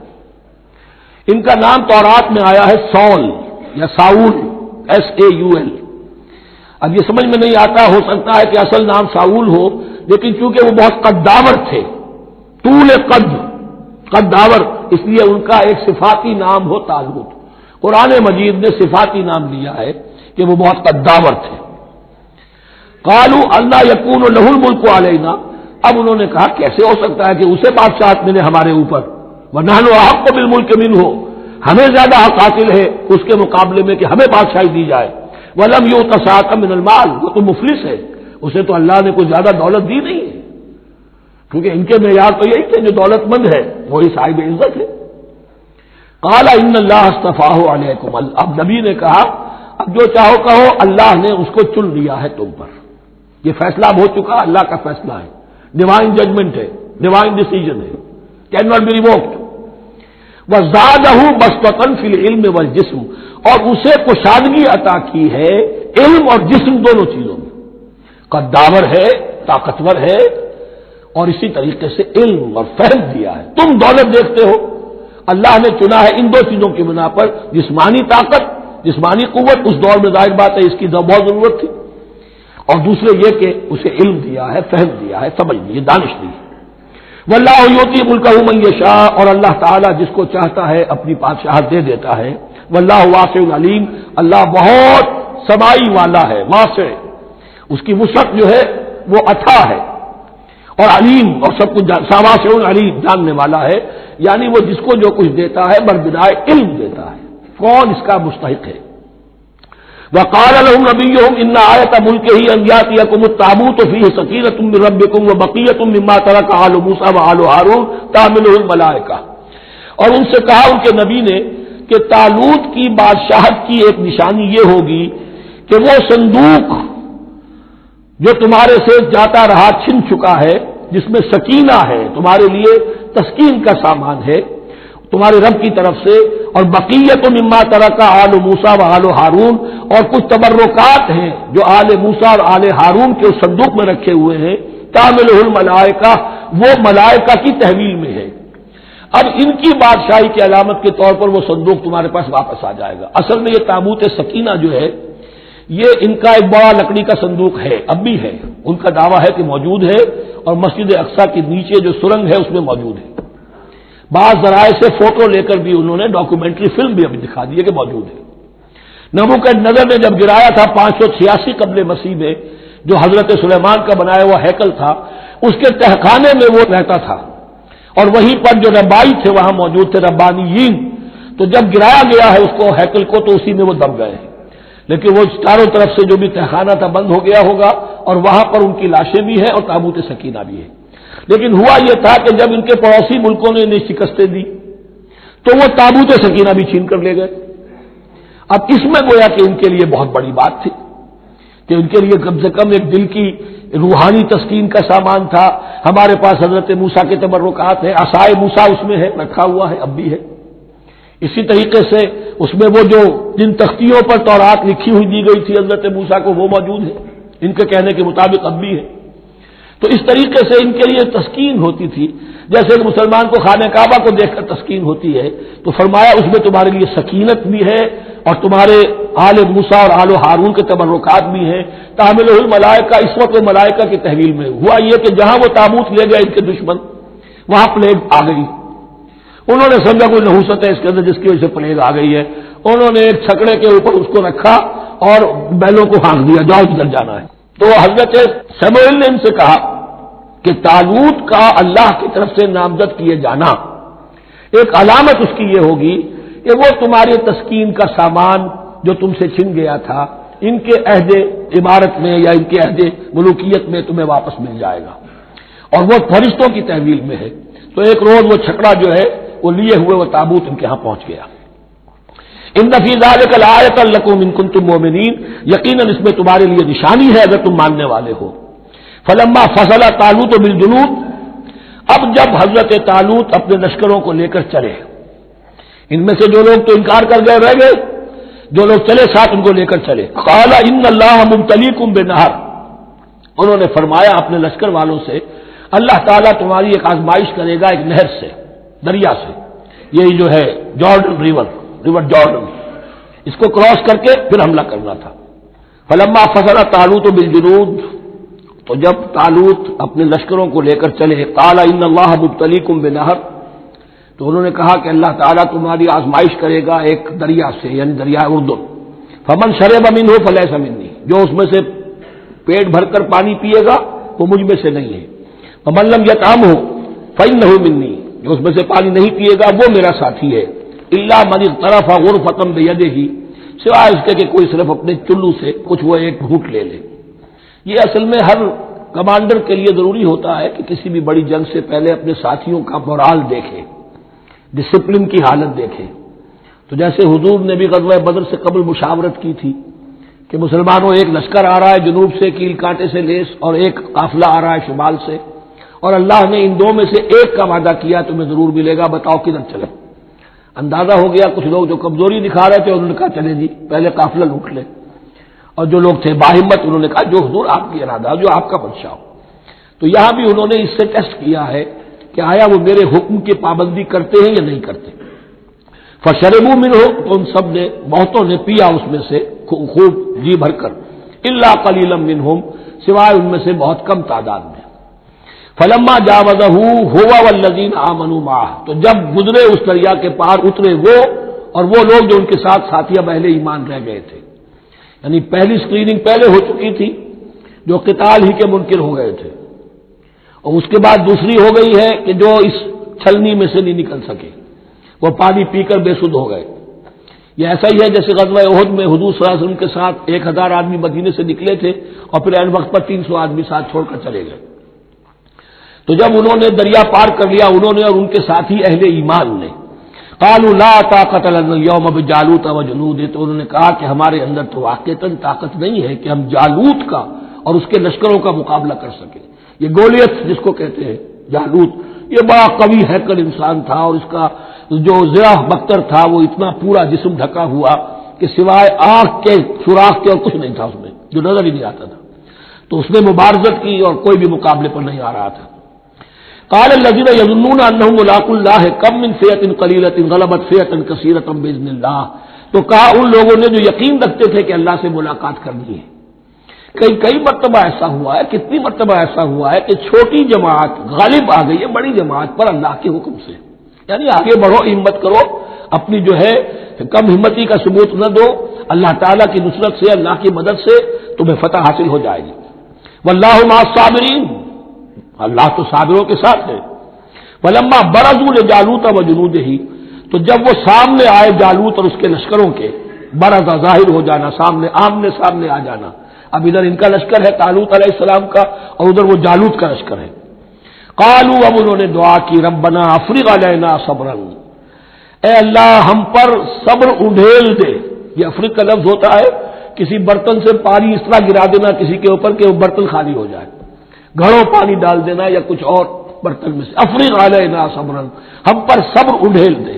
ان کا نام تورات میں آیا ہے سول یا ساؤل، SAUL۔ اب یہ سمجھ میں نہیں آتا، ہو سکتا ہے کہ اصل نام ساؤل ہو، لیکن چونکہ وہ بہت قداور تھے، طول قداور، اس لیے ان کا ایک صفاتی نام ہو طالوت۔ قرآن مجید نے صفاتی نام لیا ہے کہ وہ بہت قداور تھے۔ قالوا اللہ یکون لہ الملک علینا، اب انہوں نے کہا کیسے ہو سکتا ہے کہ اسے بادشاہت ملے ہمارے اوپر، ونحن احق بالملک منہ، ہمیں زیادہ حق حاصل ہے اس کے مقابلے میں کہ ہمیں بادشاہی دی جائے۔ ولم یؤت سعۃ من المال، وہ تو مفلس ہے، اسے تو اللہ نے کوئی زیادہ دولت دی نہیں ہے، کیونکہ ان کے معیار تو یہی کہ جو دولت مند ہے وہی صاحب عزت ہے۔ قال ان اللہ اصطفاہ علیکم، اب نبی نے کہا اب جو چاہو کہو، اللہ نے اس کو چن لیا ہے تم پر، یہ فیصلہ اب ہو چکا، اللہ کا فیصلہ ہے، ڈیوائن ججمنٹ ہے، ڈیوائن ڈیسیجن ہے، کین ناٹ بی ریووکڈ۔ وزادہ بسطۃ فی العلم والجسم، اور اسے کشادگی عطا کی ہے علم اور جسم دونوں چیزوں میں، قداور ہے، طاقتور ہے، اور اسی طریقے سے علم اور فہم دیا ہے۔ تم دولت دیکھتے ہو، اللہ نے چنا ہے ان دو چیزوں کی بنا پر، جسمانی طاقت، جسمانی قوت، اس دور میں ظاہر بات ہے اس کی بہت ضرورت تھی، اور دوسرے یہ کہ اسے علم دیا ہے، فہم دیا ہے، سمجھ دی ہے، دانش دی ہے۔ واللہ یؤتی ملکہ من یشاء، اور اللہ تعالیٰ جس کو چاہتا ہے اپنی بادشاہت دے دیتا ہے۔ واللہ واسع علیم، اللہ بہت سمائی والا ہے، واسع، اس کی وسعت جو ہے وہ اتھا ہے، اور علیم، اور سب کچھ واسع علیم، جاننے والا ہے، یعنی وہ جس کو جو کچھ دیتا ہے بربدائے علم دیتا ہے، کون اس کا مستحق ہے۔ وقال لهم نبيهم ان آیۃ ملکہ ان یاتیکم التابوت فیہ سکینۃ من ربکم وبقیۃ مما ترک آل موسیٰ وآل ہارون تحملہ الملائکہ، اور ان سے کہا ان کے نبی نے کہ طالوت کی بادشاہت کی ایک نشانی یہ ہوگی کہ وہ صندوق جو تمہارے سے جاتا رہا چھن چکا ہے، جس میں سکینہ ہے، تمہارے لیے تسکین کا سامان ہے تمہارے رب کی طرف سے، اور بقیت مما ترک آل موسیٰ و آل ہارون، اور کچھ تبرکات ہیں جو آل موسیٰ اور آل ہارون کے اس صندوق میں رکھے ہوئے ہیں، تحملہ الملائکہ، وہ ملائکہ کی تحویل میں ہے۔ اب ان کی بادشاہی کی علامت کے طور پر وہ صندوق تمہارے پاس واپس آ جائے گا۔ اصل میں یہ تابوت سکینہ جو ہے یہ ان کا ایک بڑا لکڑی کا صندوق ہے، اب بھی ہے، ان کا دعویٰ ہے کہ موجود ہے، اور مسجد اقصیٰ کے نیچے جو سرنگ ہے اس میں موجود ہے۔ بعض ذرائع سے فوٹو لے کر بھی انہوں نے ڈاکومنٹری فلم بھی ابھی دکھا دی ہے کہ موجود ہے۔ نبوکدنضر نے جب گرایا تھا 586 قبل مسیح میں، جو حضرت سلیمان کا بنایا ہوا ہیکل تھا، اس کے تہخانے میں وہ رہتا تھا، اور وہیں پر جو ربائی تھے وہاں موجود تھے، ربانیین، تو جب گرایا گیا ہے اس کو ہیکل کو تو اسی میں وہ دب گئے ہیں، لیکن وہ چاروں طرف سے جو بھی تہخانہ تھا بند ہو گیا ہوگا، اور وہاں پر ان کی لاشیں بھی ہیں اور تابوت سکینہ بھی ہے۔ لیکن ہوا یہ تھا کہ جب ان کے پڑوسی ملکوں نے انہیں شکستیں دی تو وہ تابوت سکینہ بھی چھین کر لے گئے۔ اب اس میں گویا کہ ان کے لیے بہت بڑی بات تھی کہ ان کے لیے کم سے کم ایک دل کی روحانی تسکین کا سامان تھا۔ ہمارے پاس حضرت موسیٰ کے تبرکات ہیں، عصائے موسیٰ اس میں ہے، رکھا ہوا ہے، اب بھی ہے۔ اسی طریقے سے اس میں وہ جو جن تختیوں پر تورات لکھی ہوئی دی گئی تھی حضرت موسیٰ کو، وہ موجود ہے، ان کے کہنے کے مطابق اب بھی ہے۔ تو اس طریقے سے ان کے لیے تسکین ہوتی تھی، جیسے کہ مسلمان کو خانہ کعبہ کو دیکھ کر تسکین ہوتی ہے، تو فرمایا اس میں تمہارے لیے سکینت بھی ہے اور تمہارے آل موسیٰ اور آل ہارون کے تبرکات بھی ہیں. تحملہ الملائکہ، اس وقت وہ ملائکہ کی تحویل میں ہوا یہ کہ جہاں وہ تابوت لے گئے ان کے دشمن، وہاں پلیگ آ گئی. انہوں نے سمجھا کوئی نحوست ہے اس کے اندر جس کی وجہ سے پلیگ آ گئی ہے. انہوں نے ایک چھکڑے کے اوپر اس کو رکھا اور بیلوں کو ہانک دیا، جاؤ جدھر جانا ہے. تو حضرت سموئیل نے ان سے کہا کہ طالوت کا اللہ کی طرف سے نامزد کیے جانا ایک علامت اس کی یہ ہوگی کہ وہ تمہاری تسکین کا سامان جو تم سے چھن گیا تھا ان کے عہد عمارت میں یا ان کے عہد ملوکیت میں تمہیں واپس مل جائے گا، اور وہ فرشتوں کی تحویل میں ہے. تو ایک روز وہ چھکڑا جو ہے وہ لیے ہوئے وہ تابوت ان کے ہاں پہنچ گیا. ان فی ذلک لآیۃ لکم ان کنتم مؤمنین، یقیناً اس میں تمہارے لیے نشانی ہے اگر تم ماننے والے ہو. فلما فصل طالوت بالجنود، اب جب حضرت طالوت اپنے لشکروں کو لے کر چلے، ان میں سے جو لوگ تو انکار کر گئے رہ گئے، جو لوگ چلے ساتھ ان کو لے کر چلے. قال ان اللہ مبتلیکم بنہر، انہوں نے فرمایا اپنے لشکر والوں سے اللہ تعالیٰ تمہاری ایک آزمائش کرے گا ایک نہر سے، دریا سے. یہی جو ہے جارڈن ریور جارڈن، اس کو کراس کر کے پھر حملہ کرنا تھا. فلما فصل طالوت بالجنود، تو جب طالوت اپنے لشکروں کو لے کر چلے، قال ان اللہ مبتلیکم بنہر، تو انہوں نے کہا کہ اللہ تعالیٰ تمہاری آزمائش کرے گا ایک دریا سے، یعنی دریائے اردن. فمن شرب منہ فلیس منی، جو اس میں سے پیٹ بھر کر پانی پیے گا وہ مجھ میں سے نہیں ہے. ومن لم یطعمہ فانہ منی، جو اس میں سے پانی نہیں پیے گا وہ میرا ساتھی ہے. الا من اغترف غرفۃ بیدہ، سوائے اس کے کہ کوئی صرف اپنے چلو سے کچھ وہ ایک گھونٹ لے لے. یہ اصل میں ہر کمانڈر کے لیے ضروری ہوتا ہے کہ کسی بھی بڑی جنگ سے پہلے اپنے ساتھیوں کا مورال دیکھے، ڈسپلن کی حالت دیکھے. تو جیسے حضور نے بھی غزوہ بدر سے قبل مشاورت کی تھی کہ مسلمانوں ایک لشکر آ رہا ہے جنوب سے کیل کانٹے سے لیس، اور ایک قافلہ آ رہا ہے شمال سے، اور اللہ نے ان دو میں سے ایک کا وعدہ کیا تمہیں ضرور ملے گا، بتاؤ کدھر چلے. اندازہ ہو گیا کچھ لوگ جو کمزوری دکھا رہے تھے انہوں نے کہا چلے جی پہلے قافلہ لوٹ لے، اور جو لوگ تھے باہمت انہوں نے کہا جو حضور آپ کی ارادہ جو آپ کا منشا ہو. تو یہاں بھی انہوں نے اس سے ٹیسٹ کیا ہے کہ آیا وہ میرے حکم کی پابندی کرتے ہیں یا نہیں کرتے. فشربوا منہ، تو ان سب نے بہتوں نے پیا اس میں سے خوب جی بھر کر، الا قلیلا منہم، سوائے ان میں سے بہت کم تعداد میں. فلما جاوزہ هو والذین آمنوا معه، تو جب گزرے اس دریا کے پار اترے وہ اور وہ لوگ جو ان کے ساتھ ساتھیہ اہل ایمان رہ گئے تھے. یعنی پہلی سکریننگ پہلے ہو چکی تھی جو قتال ہی کے منکر ہو گئے تھے، اور اس کے بعد دوسری ہو گئی ہے کہ جو اس چھلنی میں سے نہیں نکل سکے، وہ پانی پی کر بے سدھ ہو گئے. یہ ایسا ہی ہے جیسے غزوہ احد میں حضور صلی اللہ علیہ وسلم کے ساتھ 1000 آدمی مدینے سے نکلے تھے اور پھر عین وقت پر 300 آدمی ساتھ چھوڑ کر چلے گئے. تو جب انہوں نے دریا پار کر لیا انہوں نے اور ان کے ساتھی اہل ایمان نے، قالوا لا طاقت لنا اليوم بجالوت وجنودہ، تو انہوں نے کہا کہ ہمارے اندر تو واقعتاً طاقت نہیں ہے کہ ہم جالوت کا اور اس کے لشکروں کا مقابلہ کر سکیں. یہ گولیت جس کو کہتے ہیں جالوت، یہ بڑا قوی ہیکل انسان تھا، اور اس کا جو زرہ بختر تھا وہ اتنا پورا جسم ڈھکا ہوا کہ سوائے آنکھ کے سوراخ کے اور کچھ نہیں تھا اس میں، جو نظر ہی نہیں آتا تھا. تو اس نے مبارزت کی اور کوئی بھی مقابلے پر نہیں آ رہا تھا. قال الذين يظنون انهم ملاقو الله كم من فئة قليلة غلبت فئة كثيرة باذن الله، تو کہا ان لوگوں نے جو یقین رکھتے تھے کہ اللہ سے ملاقات کرنی ہے. کئی مرتبہ ایسا ہوا ہے، کتنی مرتبہ ایسا ہوا ہے کہ چھوٹی جماعت غالب آ گئی ہے بڑی جماعت پر اللہ کے حکم سے. یعنی آگے بڑھو، ہمت کرو، اپنی جو ہے کم ہمتی کا ثبوت نہ دو، اللہ تعالیٰ کی نصرت سے اللہ کی مدد سے تمہیں فتح حاصل ہو جائے گی. واللہ مع الصابرین، اللہ تو صابروں کے ساتھ ہے. فلما برزوا لجالوت وجنودہ، تو جب وہ سامنے آئے جالوت اور اس کے لشکروں کے، برزا ظاہر ہو جانا، سامنے آمنے سامنے آ جانا. اب ادھر ان کا لشکر ہے طالوت علیہ السلام کا اور ادھر وہ جالوت کا لشکر ہے. قالوا، اب انہوں نے دعا کی، ربنا افرغ علینا صبرا، اے اللہ ہم پر صبر اڈھیل دے. یہ افرغ کا لفظ ہوتا ہے کسی برتن سے پانی اس طرح گرا دینا کسی کے اوپر کہ وہ برتن خالی ہو جائے، گھڑوں پانی ڈال دینا یا کچھ اور برتن میں سے. افرغ علینا صبرا، ہم پر صبر اڈھیل دے،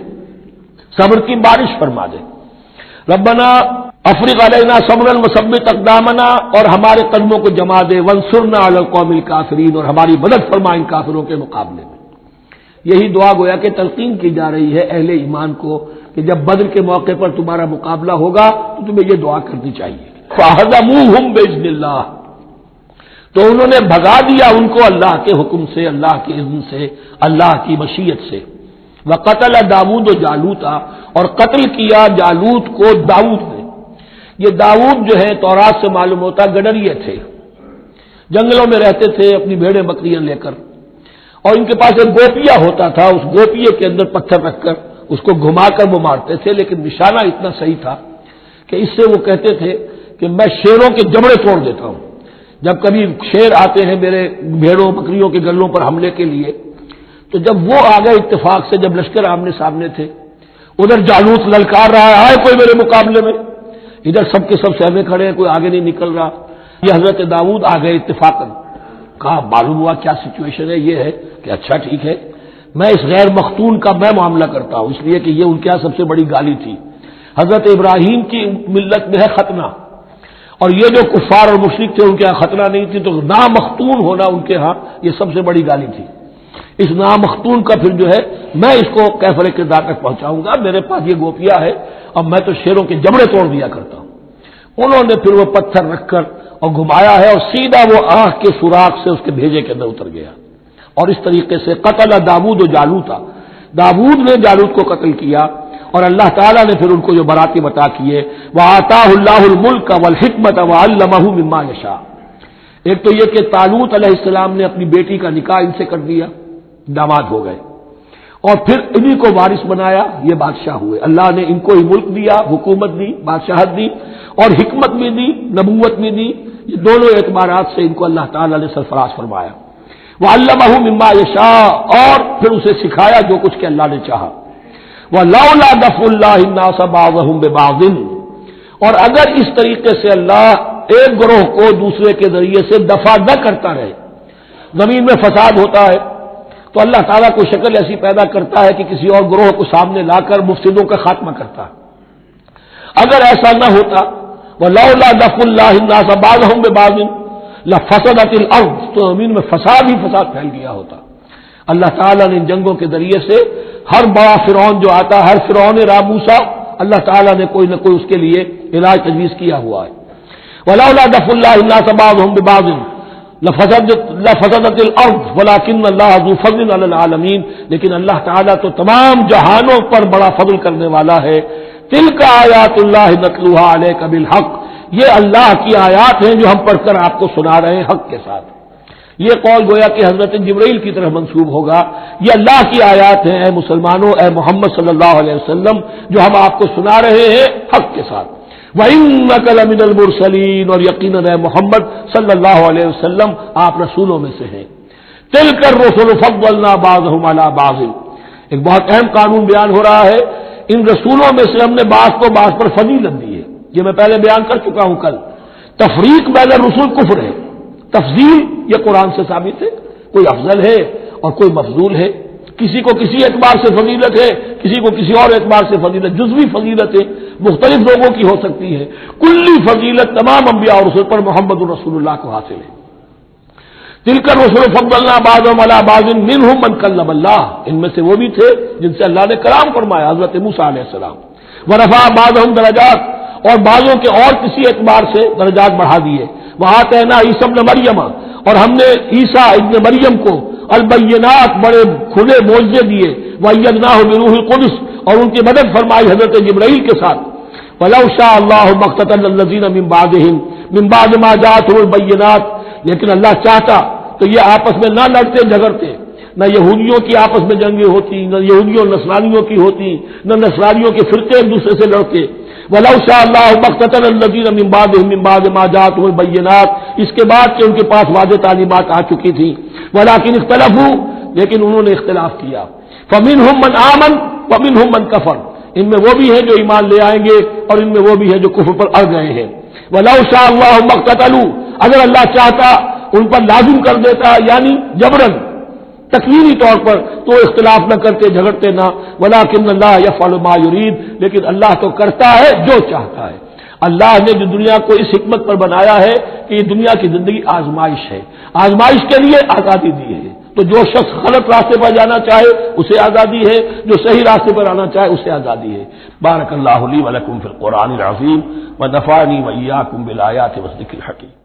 صبر کی بارش فرما دے. ربنا افرغ علینا صبرا وثبت اقدامنا، اور ہمارے قدموں کو جما دے، وانصرنا علی القوم الکافرین، اور ہماری مدد فرما ان کافروں کے مقابلے میں. یہی دعا گویا کہ تلقین کی جا رہی ہے اہل ایمان کو کہ جب بدر کے موقع پر تمہارا مقابلہ ہوگا تو تمہیں یہ دعا کرنی چاہیے، فَهَزَمُوهُمْ بِإِذْنِ اللَّهِ، تو انہوں نے بھگا دیا ان کو اللہ کے حکم سے، اللہ کے اذن سے، اللہ کی مشیت سے۔ وَقَتَلَ داؤد جالوت، اور قتل کیا جالوت کو داؤد نے۔ یہ داؤد جو ہے تورات سے معلوم ہوتا گڈریے تھے، جنگلوں میں رہتے تھے اپنی بھیڑیں بکریاں لے کر، اور ان کے پاس ایک گوپیا ہوتا تھا، اس گوپیے کے اندر پتھر رکھ کر اس کو گھما کر وہ مارتے تھے، لیکن نشانہ اتنا صحیح تھا کہ اس سے وہ کہتے تھے کہ میں شیروں کے جبڑے توڑ دیتا ہوں۔ جب کبھی شیر آتے ہیں میرے بھیڑوں بکریوں کے گلوں پر حملے کے لیے، تو جب وہ آ گئے اتفاق سے، جب لشکر آمنے سامنے تھے، ادھر جالوت للکار رہا ہے کوئی میرے مقابلے میں، ادھر سب کے سب سہمے کھڑے ہیں، کوئی آگے نہیں نکل رہا۔ یہ حضرت داؤد آ گئے اتفاقاً، کہا معلوم ہوا کیا سچویشن ہے، یہ ہے کہ اچھا ٹھیک ہے، میں اس غیر مختون کا میں معاملہ کرتا ہوں، اس لیے کہ یہ ان کے یہاں سب سے بڑی گالی تھی۔ حضرت ابراہیم کی ملت میں ہے ختنہ، اور یہ جو کفار اور مشرک تھے ان کے یہاں ختنہ نہیں تھی، تو نامختون ہونا ان کے ہاں یہ سب سے بڑی گالی تھی۔ اس نامختون کا پھر جو ہے میں اس کو کیفر کردار تک پہنچاؤں گا، میرے پاس یہ گوپیا ہے اور میں تو شیروں کے جبڑے توڑ دیا کرتا ہوں۔ انہوں نے پھر وہ پتھر رکھ کر اور گھمایا ہے، اور سیدھا وہ آنکھ کے سوراخ سے اس کے بھیجے کے اندر اتر گیا، اور اس طریقے سے قتل داؤد و جالوت، داؤد نے جالوت کو قتل کیا، اور اللہ تعالیٰ نے پھر ان کو جو براتی عطا کیے، وَآتَاهُ اللَّهُ الْمُلْكَ وَالْحِكْمَةَ وَعَلَّمَهُ مِمَّا يَشَاءُ۔ ایک تو یہ کہ طالوت علیہ السلام نے اپنی بیٹی کا نکاح ان سے کر دیا، داماد ہو گئے، اور پھر انہی کو وارث بنایا، یہ بادشاہ ہوئے۔ اللہ نے ان کو ہی ملک دیا، حکومت دی، بادشاہت دی، اور حکمت بھی دی، نبوت بھی دی، یہ دونوں اعتبارات سے ان کو اللہ تعالیٰ نے سرفراز فرمایا۔ وَعَلَّمَهُ مِمَّا يَشَاءُ، اور پھر اسے سکھایا جو کچھ کہ اللہ نے چاہا۔ وَلَوْلَا دَفْعُ اللَّهِ النَّاسَ بَعْضَهُم بِبَعْضٍ، اور اگر اس طریقے سے اللہ ایک گروہ کو دوسرے کے ذریعے سے دفع نہ کرتا رہے، زمین میں فساد ہوتا ہے تو اللہ تعالیٰ کو شکل ایسی پیدا کرتا ہے کہ کسی اور گروہ کو سامنے لا کر مفسدوں کا خاتمہ کرتا ہے۔ اگر ایسا نہ ہوتا، وَلَوْلَا دَفْعُ اللَّهِ النَّاسَ بَعْضَهُم بِبَعْضٍ لَفَسَدَتِ الْأَرْضُ، تو زمین میں فساد ہی فساد پھیل گیا ہوتا۔ اللہ تعالیٰ نے ان جنگوں کے ذریعے سے ہر بڑا فرعون جو آتا، ہر فرعون موسیٰ، اللہ تعالیٰ نے کوئی نہ کوئی اس کے لیے علاج تجویز کیا ہوا ہے۔ وَلَوْلَا دَفْعُ اللَّهِ النَّاسَ بَعْضَهُم بِبَعْضٍ لَفَسَدَتِ الْأَرْضُ وَلَٰكِنَّ اللَّهَ ذُو فَضْلٍ عَلَى الْعَالَمِينَ، لیکن اللہ تعالیٰ تو تمام جہانوں پر بڑا فضل کرنے والا ہے۔ تِلْكَ آیاتُ اللَّهِ نَتْلُوهَا عَلَيْكَ بِالْحَقِّ، یہ اللہ کی آیات ہیں جو ہم پڑھ کر آپ کو سنا رہے ہیں حق کے ساتھ۔ یہ قول گویا کہ حضرت جبرائیل کی طرف منسوب ہوگا، یہ اللہ کی آیات ہیں اے مسلمانوں، اے محمد صلی اللہ علیہ وسلم، جو ہم آپ کو سنا رہے ہیں حق کے ساتھ۔ وَإِنَّكَ لَمِنَ الْمُرْسَلِينَ، اور یقیناً اے محمد صلی اللہ علیہ وسلم آپ رسولوں میں سے ہیں۔ تِلْكَ الرُّسُلُ فَضَّلْنَا بَعْضَهُمْ عَلَى بَعْضٍ، ایک بہت اہم قانون بیان ہو رہا ہے، ان رسولوں میں سے ہم نے بعض کو بعض پر فضیلت دی ہے۔ یہ میں پہلے بیان کر چکا ہوں کل، تفریق بین الرسول کفر ہے، تفضیل یہ قرآن سے ثابت ہے، کوئی افضل ہے اور کوئی مفضول ہے، کسی کو کسی اعتبار سے فضیلت ہے، کسی کو کسی اور اعتبار سے فضیلت، جزوی فضیلت ہے مختلف لوگوں کی ہو سکتی ہے، کلی فضیلت تمام انبیاء اور رسول پر محمد رسول اللہ کو حاصل ہے۔ تِلْكَ الرُّسُلُ فَضَّلْنَا بَعْضَهُمْ عَلَى بَعْضٍ مِّنْهُم مَّن كَلَّمَ اللَّهُ، ان میں سے وہ بھی تھے جن سے اللہ نے کلام فرمایا، حضرت موسیٰ علیہ السلام۔ وَرَفَعَ بَعْضَهُمْ دَرَجَاتٍ، اور بعضوں کے اور کسی اعتبار سے درجات بڑھا دیے۔ وَآتَيْنَا عِیسیٰ ابْنَ مَرْیَمَ، اور ہم نے عیسیٰ ابن مریم کو البینات بڑے کھلے معجزے دیے، وَأَیَّدْنَاهُ بِرُوحِ الْقُدُسِ، اور ان کی مدد فرمائی حضرت جبرائیل کے ساتھ۔ وَلَوْ شَاءَ اللَّهُ مَا اقْتَتَلَ الَّذِينَ مِن بَعْدِهِم مِن بَعْدِ مَا جَاءَتْهُمُ الْبَيِّنَاتُ، لیکن اللہ چاہتا تو یہ آپس میں نہ لڑتے جھگڑتے، نہ یہودیوں کی آپس میں جنگیں ہوتی، نہ یہودیوں نصرانیوں کی ہوتی، نہ نصرانیوں کے فرقے ایک دوسرے سے لڑتے۔ وَلَوْ شَاءَ اللَّهُ مَا اقْتَتَلَ الَّذِينَ مِن بَعْدِهِم مِن بَعْدِ مَا جَاءَتْهُمُ الْبَيِّنَاتُ، اس کے بعد کہ ان کے پاس واضح تعلیمات آ چکی تھی۔ وَلَٰكِنِ اخْتَلَفُوا، لیکن انہوں نے اختلاف کیا۔ فَمِنْهُم مَّنْ آمَنَ وَمِنْهُم مَّنْ كَفَرَ، ان میں وہ بھی ہیں جو ایمان لے آئیں گے اور ان میں وہ بھی ہیں جو کفر پر اڑ گئے ہیں۔ وَلَوْ شَاءَ اللَّهُ مَا اقْتَتَلُوا، اگر اللہ چاہتا ان پر لازم کر دیتا، یعنی جبرن تکوینی طور پر، تو اختلاف نہ کرتے جھگڑتے نہ۔ وَلَٰكِنَّ اللَّهَ يَفْعَلُ مَا يُرِيدُ، لیکن اللہ تو کرتا ہے جو چاہتا ہے۔ اللہ نے جو دنیا کو اس حکمت پر بنایا ہے کہ یہ دنیا کی زندگی آزمائش ہے، آزمائش کے لیے آزادی دی ہے، تو جو شخص غلط راستے پر جانا چاہے اسے آزادی ہے، جو صحیح راستے پر آنا چاہے اسے آزادی ہے۔ بارک اللہ لی ولکم فی القرآن العظیم ونفعنی وإیاکم بالآیات والذکر الحکیم۔